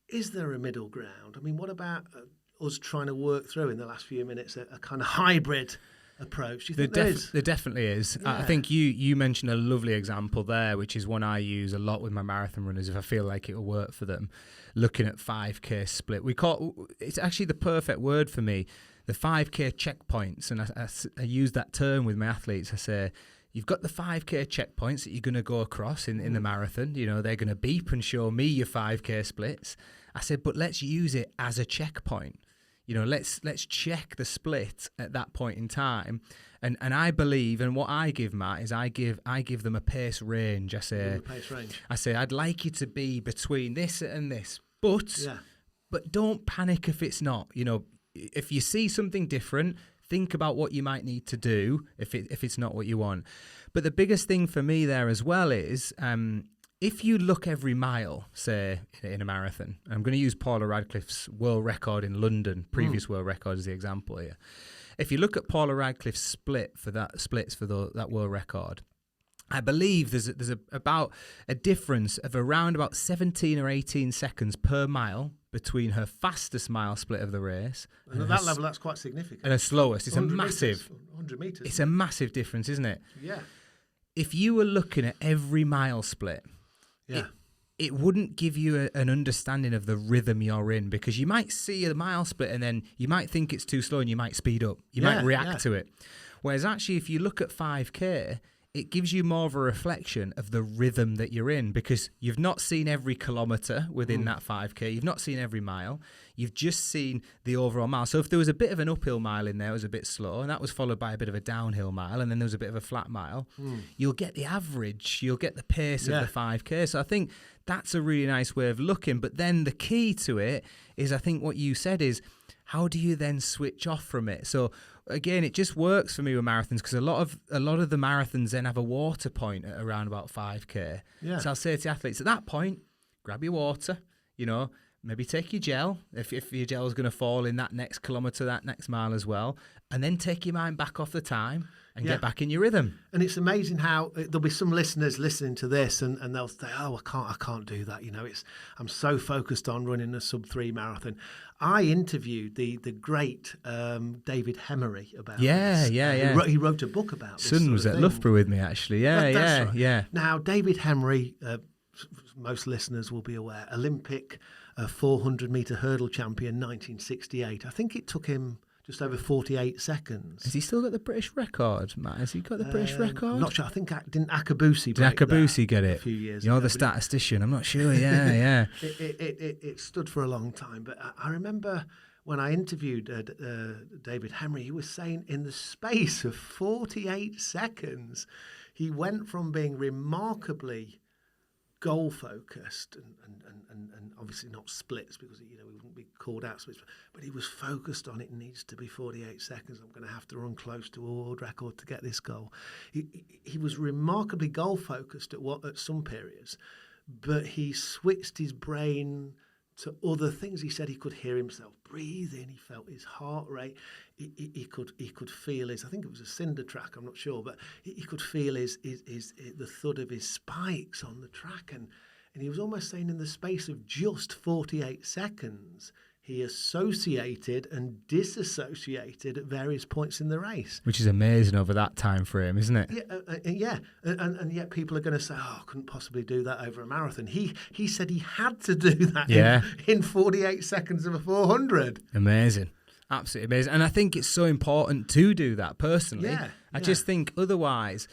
Is there a middle ground? I mean, what about us trying to work through in the last few minutes a kind of hybrid approach? Do you think there definitely is. Yeah. I think you mentioned a lovely example there, which is one I use a lot with my marathon runners if I feel like it will work for them. Looking at 5K split, it's actually the perfect word for me, the 5K checkpoints, and I use that term with my athletes. I say, you've got the 5K checkpoints that you're going to go across in the marathon. They're going to beep and show me your 5K splits. I said, but let's use it as a checkpoint. You know, let's check the split at that point in time. And I believe, and what I give Matt is I give them a pace range. I say I'd like you to be between this and this, but don't panic if it's not. You know, if you see something different, think about what you might need to do if it's not what you want. But the biggest thing for me there as well is if you look every mile, say in a marathon, I'm going to use Paula Radcliffe's world record in London, previous world record as the example here. If you look at Paula Radcliffe's splits for that world record, I believe there's about a difference of around about 17 or 18 seconds per mile between her fastest mile split of the race. And at that level, that's quite significant. And her slowest. It's a massive... 100 metres. It's a massive difference, isn't it? Yeah. If you were looking at every mile split, it wouldn't give you an understanding of the rhythm you're in, because you might see a mile split and then you might think it's too slow and you might speed up. You might react to it. Whereas actually, if you look at 5K, it gives you more of a reflection of the rhythm that you're in, because you've not seen every kilometre within that 5K. You've not seen every mile. You've just seen the overall mile. So if there was a bit of an uphill mile in there, it was a bit slow, and that was followed by a bit of a downhill mile, and then there was a bit of a flat mile, you'll get the average. You'll get the pace of the 5K. So I think that's a really nice way of looking. But then the key to it is, I think what you said is, how do you then switch off from it? So again, it just works for me with marathons, because a lot of the marathons then have a water point at around about 5K. Yeah. So I'll say to athletes at that point, grab your water, you know, maybe take your gel if your gel is going to fall in that next kilometre, that next mile as well, and then take your mind back off the time and get back in your rhythm. And it's amazing how there'll be some listeners listening to this and they'll say, oh, I can't do that. You know, I'm so focused on running a sub-3 marathon. I interviewed the great David Hemery about this. He wrote a book about this. Son was at Loughborough with me, actually. That's right. Now, David Hemery, most listeners will be aware, Olympic 400-metre hurdle champion, 1968. I think it took him just over 48 seconds. Has he still got the British record, Matt? Has he got the British record? Not sure. I think didn't Akabusi break Akabusi get it? A few years You're ago, the statistician. I'm not sure. Yeah. It stood for a long time. But I remember when I interviewed David Hemery, he was saying in the space of 48 seconds, he went from being remarkably goal-focused and obviously not splits, because we wouldn't be called out splits, but he was focused on it needs to be 48 seconds. I'm going to have to run close to a world record to get this goal. He was remarkably goal-focused at some periods, but he switched his brain to other things. He said he could hear himself breathing. He felt his heart rate. He could feel his, I think it was a cinder track, I'm not sure, but he could feel the thud of his spikes on the track. And he was almost saying in the space of just 48 seconds, he associated and disassociated at various points in the race. Which is amazing over that time frame, isn't it? Yeah. And yet people are going to say, oh, I couldn't possibly do that over a marathon. He said he had to do that in 48 seconds of a 400. Amazing. Absolutely amazing. And I think it's so important to do that personally. I just think otherwise,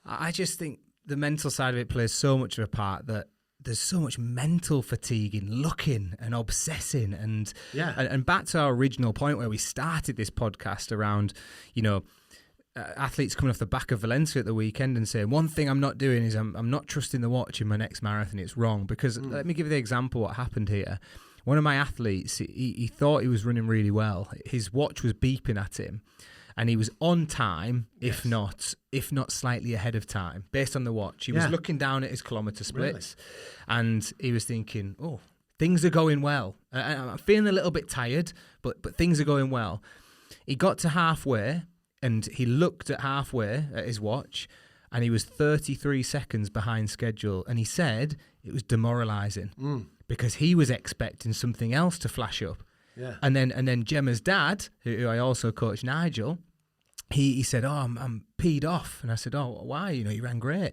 I just think the mental side of it plays so much of a part that there's so much mental fatigue in looking and obsessing and back to our original point where we started this podcast around, athletes coming off the back of Valencia at the weekend and saying, one thing I'm not doing is I'm not trusting the watch in my next marathon. It's wrong. Because let me give you the example what happened here. One of my athletes, he thought he was running really well. His watch was beeping at him. And he was on time, if not slightly ahead of time, based on the watch. He was looking down at his kilometre splits, and he was thinking, "Oh, things are going well. I'm feeling a little bit tired, but things are going well." He got to halfway, and he looked at halfway at his watch, and he was 33 seconds behind schedule. And he said it was demoralising because he was expecting something else to flash up. Yeah. And then Gemma's dad, who I also coach, Nigel, he said, "Oh, I'm peed off." And I said, "Oh, why? You ran great."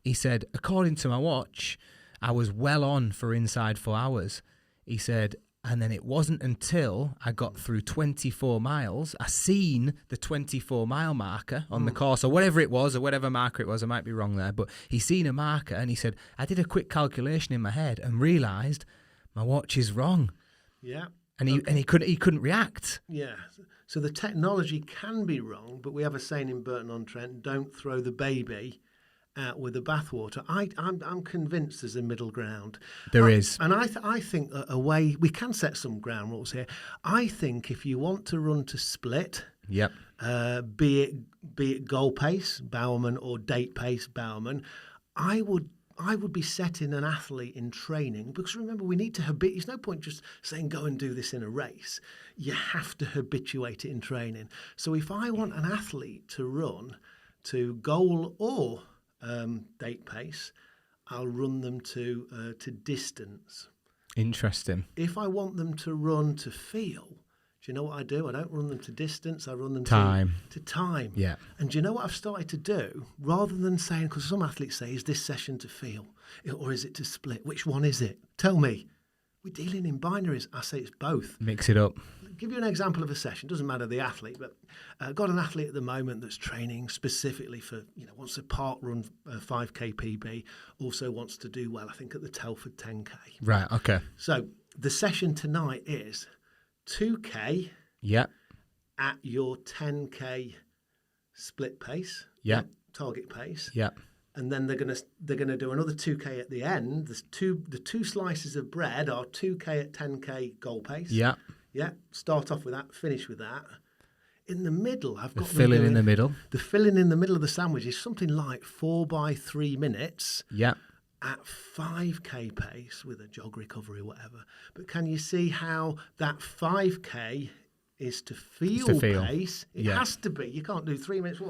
He said, "According to my watch, I was well on for inside 4 hours." He said, and then it wasn't until I got through 24 miles, I seen the 24-mile marker on the course, or whatever it was, or whatever marker it was. I might be wrong there, but he seen a marker, and he said, I did a quick calculation in my head and realised my watch is wrong. Yeah. And he couldn't react. Yeah. So the technology can be wrong, but we have a saying in Burton-on-Trent: don't throw the baby out with the bathwater. I'm convinced there's a middle ground. There is. And I think a way we can set some ground rules here. I think if you want to run to split, Yep. Be it goal pace, Bowerman, or date pace, Bowerman, I would be setting an athlete in training, because remember, we need to habituate. There's no point just saying go and do this in a race. You have to habituate it in training. So if I want an athlete to run to goal or date pace, I'll run them to distance. Interesting. If I want them to run to feel, do you know what I do? I don't run them to distance. I run them Time. to time. Yeah. And do you know what I've started to do? Rather than saying, because some athletes say, is this session to feel or is it to split? Which one is it? Tell me. We're dealing in binaries. I say it's both. Mix it up. I'll give you an example of a session. Doesn't matter the athlete, but I've got an athlete at the moment that's training specifically for, wants to park run 5K PB, also wants to do well, I think, at the Telford 10K. Right, okay. So the session tonight is 2K Yep. at your 10K split pace, Yep. target pace, Yep. and then they're gonna do another 2K at the end. The two slices of bread are 2K at 10K goal pace. Yep. Yeah, start off with that, finish with that. In the middle, I've got Filling in the middle. The filling in the middle of the sandwich is something like 4 by 3 minutes. Yep. At 5K pace with a jog recovery, whatever. But can you see how that 5K is to feel pace? It has to be. You can't do 3 minutes.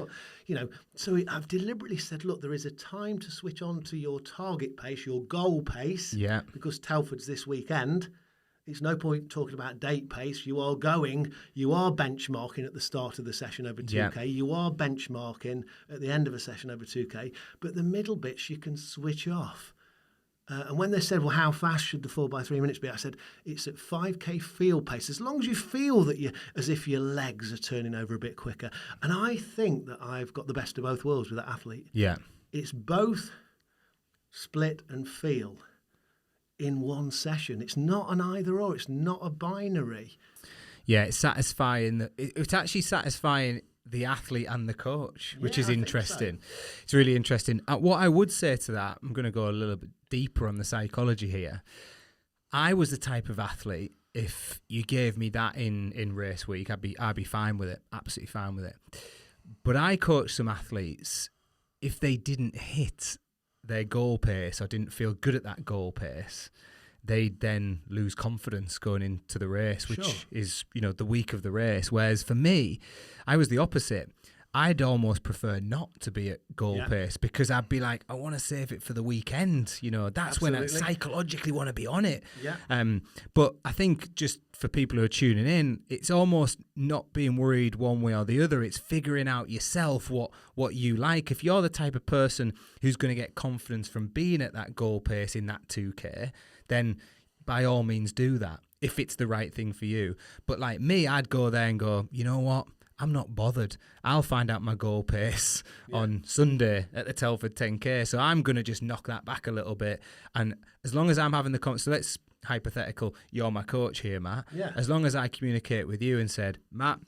So I've deliberately said, look, there is a time to switch on to your target pace, your goal pace. Yeah. Because Telford's this weekend. It's no point talking about date pace. You are benchmarking at the start of the session over 2K. Yeah. You are benchmarking at the end of a session over 2K. But the middle bits you can switch off. And when they said, well, how fast should the 4 by 3 minutes be? I said, it's at 5K feel pace. As long as you feel that as if your legs are turning over a bit quicker. And I think that I've got the best of both worlds with that athlete. Yeah. It's both split and feel in one session. It's not an either or. It's not a binary. Yeah, it's satisfying. It's actually satisfying the athlete and the coach, which is interesting. So. It's really interesting. What I would say to that, I'm going to go a little bit deeper on the psychology here. I was the type of athlete, if you gave me that in race week, I'd be fine with it, absolutely fine with it. But I coach some athletes, if they didn't hit their goal pace or didn't feel good at that goal pace, they then lose confidence going into the race, which is, the week of the race. Whereas for me, I was the opposite. I'd almost prefer not to be at goal pace, because I'd be like, I want to save it for the weekend. That's Absolutely. when I psychologically want to be on it. Yeah. But I think just for people who are tuning in, it's almost not being worried one way or the other. It's figuring out yourself what you like. If you're the type of person who's going to get confidence from being at that goal pace in that 2K, then by all means do that if it's the right thing for you. But like me, I'd go there and go, you know what? I'm not bothered. I'll find out my goal pace on Sunday at the Telford 10K. So I'm going to just knock that back a little bit. And as long as I'm having so let's hypothetical, you're my coach here, Matt. Yeah. As long as I communicate with you and said, Matt,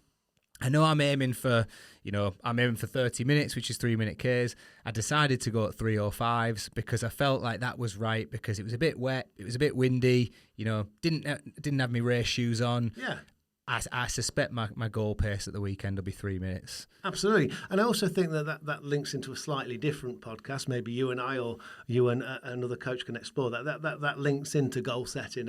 I know I'm aiming for 30 minutes, which is 3 minute Ks. I decided to go at 3:05s because I felt like that was right, because it was a bit wet. It was a bit windy, didn't have my race shoes on. Yeah. I suspect my goal pace at the weekend will be 3 minutes. Absolutely. And I also think that links into a slightly different podcast. Maybe you and I, or you and another coach, can explore that links into goal setting.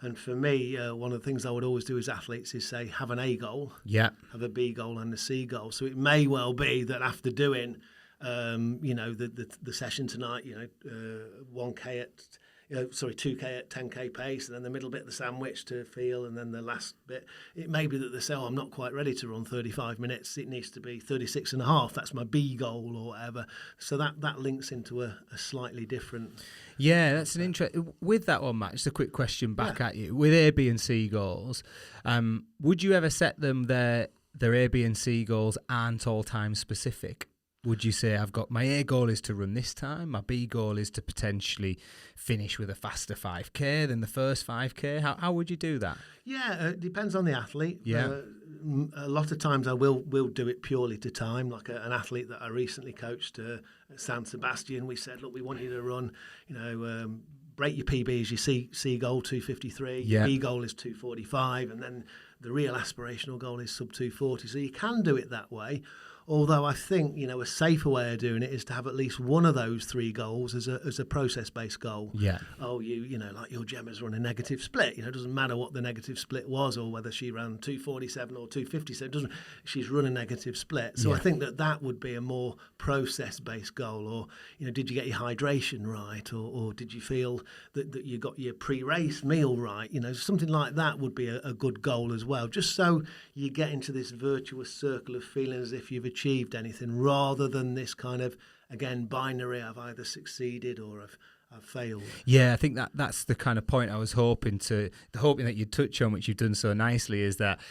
And for me, one of the things I would always do as athletes is say, have an A goal, have a B goal and a C goal. So it may well be that after doing, the session tonight, 1K at 2K at 10K pace, and then the middle bit of the sandwich to feel, and then the last bit, it may be that they say, I'm not quite ready to run 35 minutes, it needs to be 36 and a half, that's my B goal or whatever. So that links into a slightly different... Yeah, that's an interesting... With that one, Matt, just a quick question back at you. With A, B and C goals, would you ever set them their A, B and C goals aren't all time specific? Would you say I've got my A goal is to run this time, my B goal is to potentially finish with a faster 5K than the first 5K? How would you do that? Yeah, it depends on the athlete. Yeah. A lot of times I will do it purely to time. Like an athlete that I recently coached at San Sebastian, we said, look, we want you to run, break your PB as your C goal 253, your B goal is 245, and then the real aspirational goal is sub 240. So you can do it that way. Although I think, a safer way of doing it is to have at least one of those 3 goals as a process-based goal. Yeah. Oh, like your Gemma's run a negative split. It doesn't matter what the negative split was or whether she ran 247 or 257. She's run a negative split. So I think that would be a more process-based goal. Or, did you get your hydration right? Or did you feel that you got your pre-race meal right? Something like that would be a good goal as well. Just so you get into this virtuous circle of feeling as if you've achieved anything, rather than this kind of, again, binary, I've either succeeded or I've failed. Yeah, I think that's the kind of point I was hoping that you'd touch on, which you've done so nicely, is that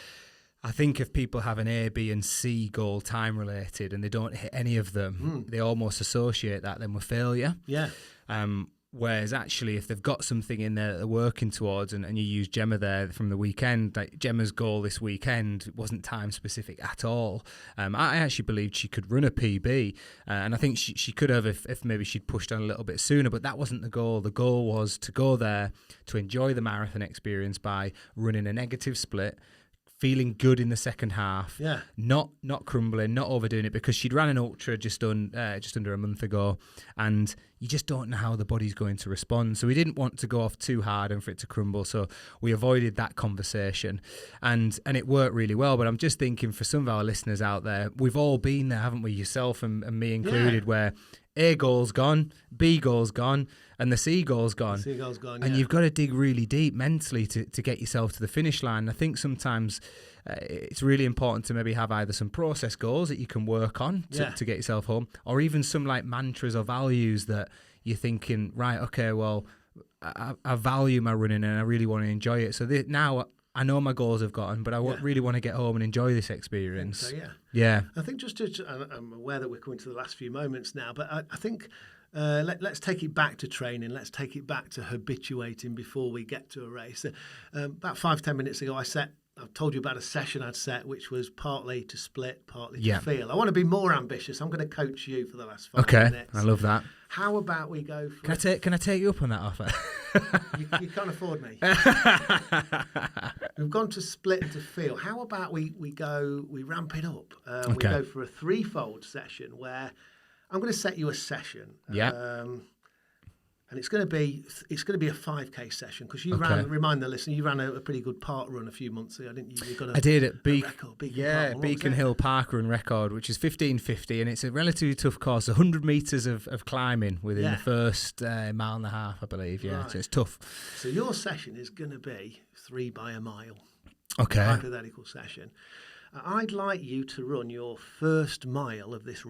I think if people have an A, B and C goal time related and they don't hit any of them, they almost associate that then with failure. Yeah. Whereas actually, if they've got something in there that they're working towards, and you use Gemma there from the weekend, like Gemma's goal this weekend wasn't time specific at all. I actually believed she could run a PB, and I think she could have if maybe she'd pushed on a little bit sooner, but that wasn't the goal. The goal was to go there to enjoy the marathon experience by running a negative split, feeling good in the second half, not crumbling, not overdoing it, because she'd ran an ultra just under a month ago, and you just don't know how the body's going to respond. So we didn't want to go off too hard and for it to crumble, so we avoided that conversation, and it worked really well. But I'm just thinking, for some of our listeners out there, we've all been there, haven't we, yourself and me included, where A goal's gone, B goal's gone, and the C goal's gone. C goal's gone, and you've got to dig really deep mentally to get yourself to the finish line. I think sometimes it's really important to maybe have either some process goals that you can work on to get yourself home, or even some like mantras or values that you're thinking, right, okay, well, I value my running and I really want to enjoy it. So now I know my goals have gotten, but I really want to get home and enjoy this experience. So, yeah. I think I'm aware that we're coming to the last few moments now, but I think let's take it back to training. Let's take it back to habituating before we get to a race. About 5-10 minutes ago, I've told you about a session I'd set, which was partly to split, partly to feel. I want to be more ambitious. I'm going to coach you for the last 5 minutes. I love that. How about we go for... Can I take you up on that offer? You can't afford me. We've gone to split and to feel. How about we ramp it up? We go for a 3-fold session where I'm going to set you a session. And it's going to be a 5K session, because you ran. Remind the listener, you ran a pretty good park run a few months ago, didn't you? I did at Beacon Hill Park Run record, which is 15:50, and it's a relatively tough course. 100 meters of climbing within the first mile and a half, I believe. Yeah, right. So it's tough. So your session is going to be 3 by a mile. Okay. Hypothetical session. I'd like you to run your first mile of this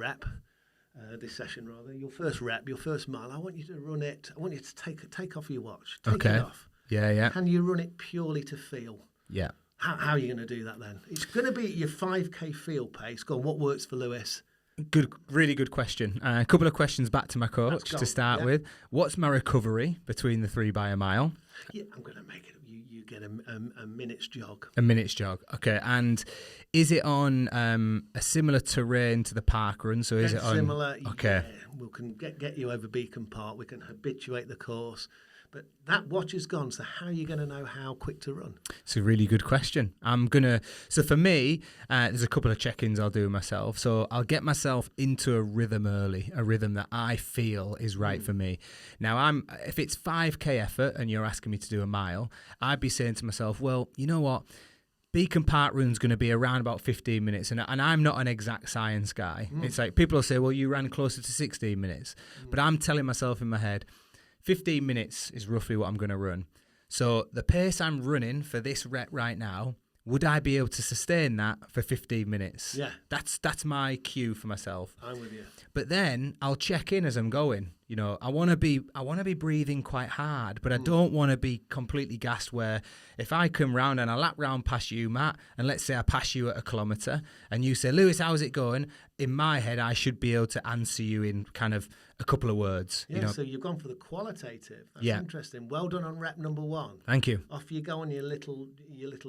session, your first rep, your first mile. I want you to run it. I want you to take off your watch. Take it off. Yeah. Can you run it purely to feel? Yeah. How are you going to do that then? It's going to be your 5K feel pace. Go on, what works for Lewis? Really good question. A couple of questions back to my coach to start with. What's my recovery between the 3 by a mile? Yeah, I'm going to make it. You get a minute's jog. A minute's jog. Okay. And is it on a similar terrain to the park run? So is it on similar? Okay. Yeah, we can get you over Beacon Park. We can habituate the course. But that watch is gone, so how are you going to know how quick to run? It's a really good question. So for me, there's a couple of check-ins I'll do myself. So I'll get myself into a rhythm early, a rhythm that I feel is right for me. Now, if it's 5K effort and you're asking me to do a mile, I'd be saying to myself, well, you know what? Beacon Park Run's going to be around about 15 minutes, and I'm not an exact science guy. It's like people will say, well, you ran closer to 16 minutes. But I'm telling myself in my head, 15 minutes is roughly what I'm going to run. So the pace I'm running for this rep right now, would I be able to sustain that for 15 minutes? Yeah. That's my cue for myself. I'm with you. But then I'll check in as I'm going. You know, I want to be breathing quite hard, but I don't want to be completely gassed where if I come round and I lap round past you, Matt, and let's say I pass you at a kilometre and you say, Lewis, how's it going? In my head, I should be able to answer you in kind of a couple of words. Yeah, you know? So you've gone for the qualitative. That's Yeah. interesting. Well done on rep number 1. Thank you. Off you go on your little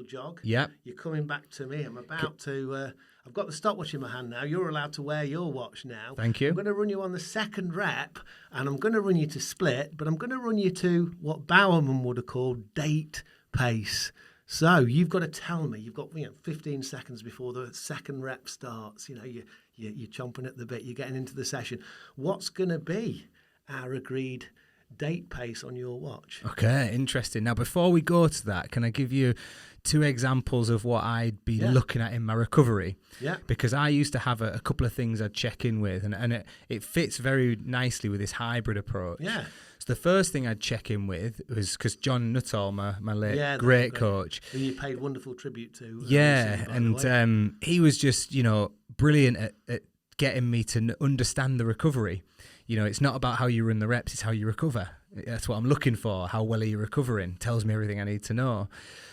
jog. Yeah. You're coming back to me. I'm about to. I've got the stopwatch in my hand now. You're allowed to wear your watch now. Thank you. I'm going to run you on the second rep, and I'm going to run you to split, but I'm going to run you to what Bowerman would have called date pace. So you've got to tell me. You've got 15 seconds before the second rep starts. You know, you're chomping at the bit. You're getting into the session. What's going to be our agreed date pace on your watch? Okay, interesting. Now, before we go to that, can I give you 2 examples of what I'd be looking at in my recovery? Yeah. Because I used to have a couple of things I'd check in with, and it fits very nicely with this hybrid approach. Yeah. So the first thing I'd check in with was, because John Nuttall, my late great coach, who you paid wonderful tribute to. And he was just, brilliant at getting me to understand the recovery. You know, it's not about how you run the reps, it's how you recover. That's what I'm looking for. How well are you recovering? Tells me everything I need to know.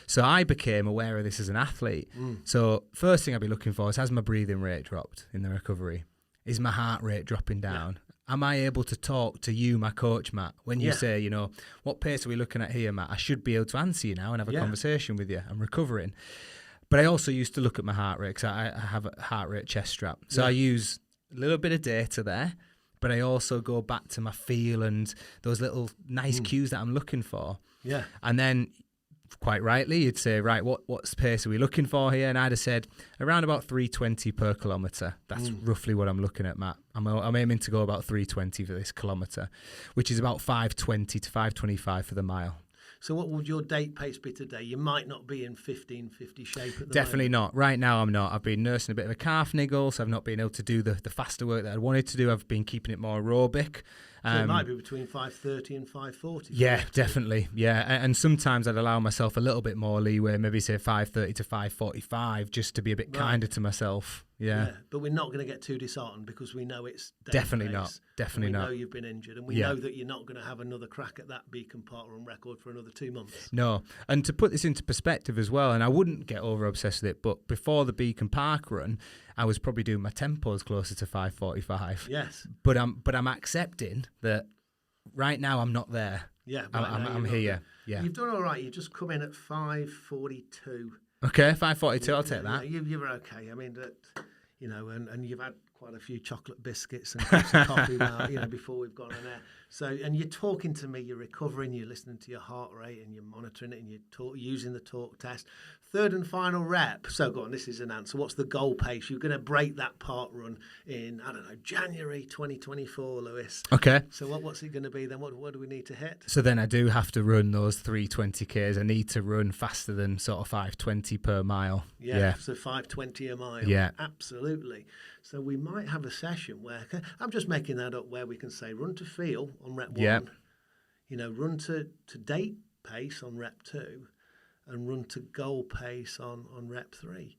So I became aware of this as an athlete. So first thing I'd be looking for is, has my breathing rate dropped in the recovery? Is my heart rate dropping down? Am I able to talk to you, my coach, Matt? When you say, what pace are we looking at here, Matt? I should be able to answer you now and have a conversation with you. I'm recovering. But I also used to look at my heart rate, because I have a heart rate chest strap. So I use a little bit of data there, but I also go back to my feel and those little nice cues that I'm looking for. Yeah. And then, quite rightly, you'd say, right, what pace are we looking for here? And I'd have said around about 320 per kilometre. That's roughly what I'm looking at, Matt. I'm aiming to go about 320 for this kilometre, which is about 520 to 525 for the mile. So what would your date pace be today? You might not be in 15:50 shape at the Definitely moment. not. Right now I'm not. I've been nursing a bit of a calf niggle, so I've not been able to do the faster work that I wanted to do. I've been keeping it more aerobic. So it might be between 5:30 and 5:40. Yeah, definitely. Yeah, and sometimes I'd allow myself a little bit more leeway, maybe say 5:30 to 5:45, just to be a bit kinder to myself. Yeah. But we're not going to get too disheartened, because we know it's definitely not. Definitely not. We know you've been injured, and we know that you're not going to have another crack at that Beacon Park Run record for another 2 months. No, and to put this into perspective as well, and I wouldn't get over obsessed with it, but before the Beacon Park Run, I was probably doing my tempos closer to 5:45. Yes. But I'm accepting that right now I'm not there. Yeah. I'm here. Yeah. You've done all right. You just come in at 5:42. Okay, 5:42. I'll take that. You were okay. I mean, and you've had quite a few chocolate biscuits and cups of coffee now, before we've gone on air. So, and you're talking to me, you're recovering, you're listening to your heart rate, and you're monitoring it, and you're using the talk test. Third and final rep. So go on, this is an answer. What's the goal pace? You're going to break that park run in, January 2024, Lewis. Okay. So what's it going to be then? What do we need to hit? So then I do have to run those 320Ks. I need to run faster than sort of 520 per mile. Yeah. So 520 a mile. Yeah. Absolutely. So we might have a session where, I'm just making that up, where we can say run to feel on rep 1, run to date pace on rep 2, and run to goal pace on rep 3.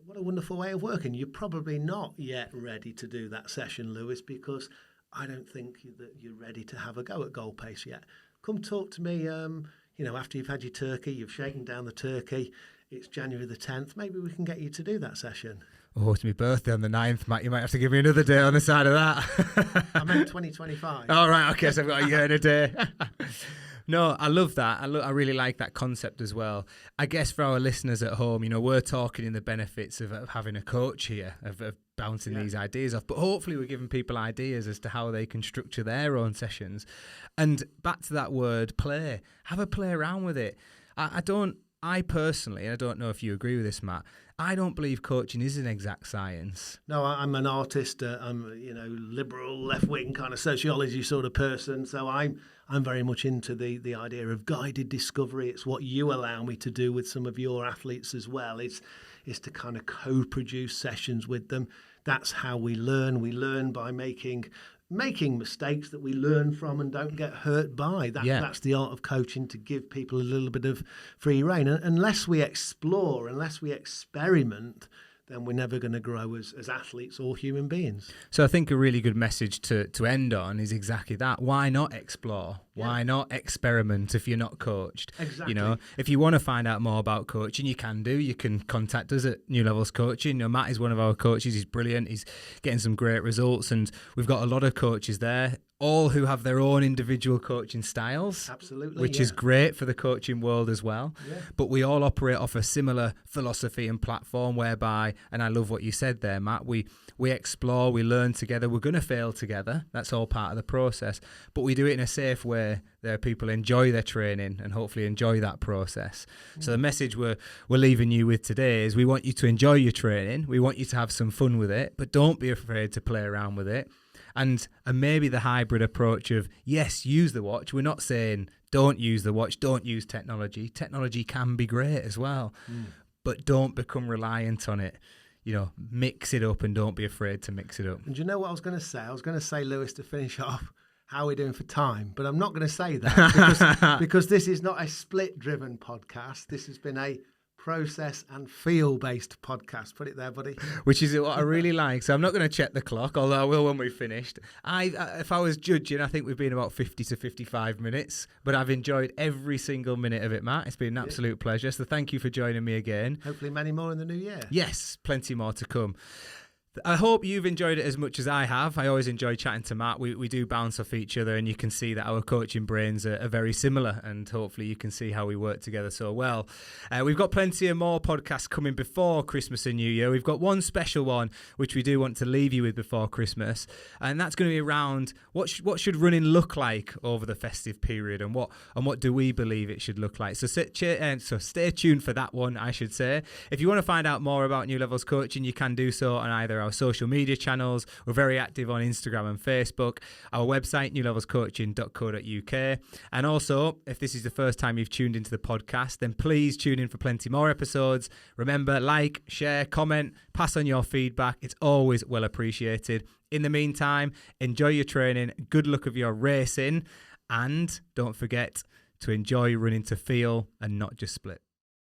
What a wonderful way of working. You're probably not yet ready to do that session, Lewis, because I don't think that you're ready to have a go at goal pace yet. Come talk to me, after you've had your turkey, you've shaken down the turkey, it's January the 10th, maybe we can get you to do that session. Oh, it's my birthday on the 9th, Matt. You might have to give me another day on the side of that. I meant 2025. All right, okay, so I've got a year and a day. No, I love that. I really like that concept as well. I guess for our listeners at home, we're talking in the benefits of having a coach here, of bouncing these ideas off. But hopefully we're giving people ideas as to how they can structure their own sessions. And back to that word, play. Have a play around with it. I personally, and I don't know if you agree with this, Matt, I don't believe coaching is an exact science. No, I'm an artist. I'm liberal, left-wing kind of sociology sort of person. So I'm very much into the idea of guided discovery. It's what you allow me to do with some of your athletes as well. Is to kind of co-produce sessions with them. That's how we learn. We learn by making mistakes that we learn from and don't get hurt by. That's the art of coaching, to give people a little bit of free rein. And unless we explore, unless we experiment, then we're never going to grow as athletes or human beings. So I think a really good message to end on is exactly that. Why not explore? Yeah. Why not experiment if you're not coached? Exactly. You know, if you want to find out more about coaching, you can do. You can contact us at New Levels Coaching. You know, Matt is one of our coaches. He's brilliant. He's getting some great results, and we've got a lot of coaches there, all who have their own individual coaching styles. Absolutely, which is great for the coaching world as well. Yeah. But we all operate off a similar philosophy and platform whereby, and I love what you said there, Matt, we explore, we learn together. We're going to fail together. That's all part of the process. But we do it in a safe way that people enjoy their training and hopefully enjoy that process. So the message we're leaving you with today is we want you to enjoy your training. We want you to have some fun with it, but don't be afraid to play around with it. And maybe the hybrid approach of, yes, use the watch. We're not saying don't use the watch, don't use technology. Technology can be great as well, but don't become reliant on it. You know, mix it up and don't be afraid to mix it up. And do you know what I was going to say? I was going to say, Lewis, to finish off, how are we doing for time? But I'm not going to say that because this is not a split-driven podcast. This has been a process and feel-based podcast. Put it there, buddy. Which is what I really like. So I'm not going to check the clock, although I will when we've finished. If I was judging, I think we've been about 50 to 55 minutes, but I've enjoyed every single minute of it, Matt. It's been an absolute pleasure. So thank you for joining me again. Hopefully many more in the new year. Yes, plenty more to come. I hope you've enjoyed it as much as I have. I always enjoy chatting to Matt. We do bounce off each other, and you can see that our coaching brains are very similar, and hopefully you can see how we work together so well. We've got plenty of more podcasts coming before Christmas and New Year. We've got one special one which we do want to leave you with before Christmas, and that's going to be around what should running look like over the festive period, and what do we believe it should look like. So stay tuned for that one, I should say. If you want to find out more about New Levels Coaching, you can do so on either our social media channels. We're very active on Instagram and Facebook. Our website, newlevelscoaching.co.uk. And also, if this is the first time you've tuned into the podcast, then please tune in for plenty more episodes. Remember, like, share, comment, pass on your feedback. It's always well appreciated. In the meantime, enjoy your training, good luck of your racing, and don't forget to enjoy running to feel and not just split.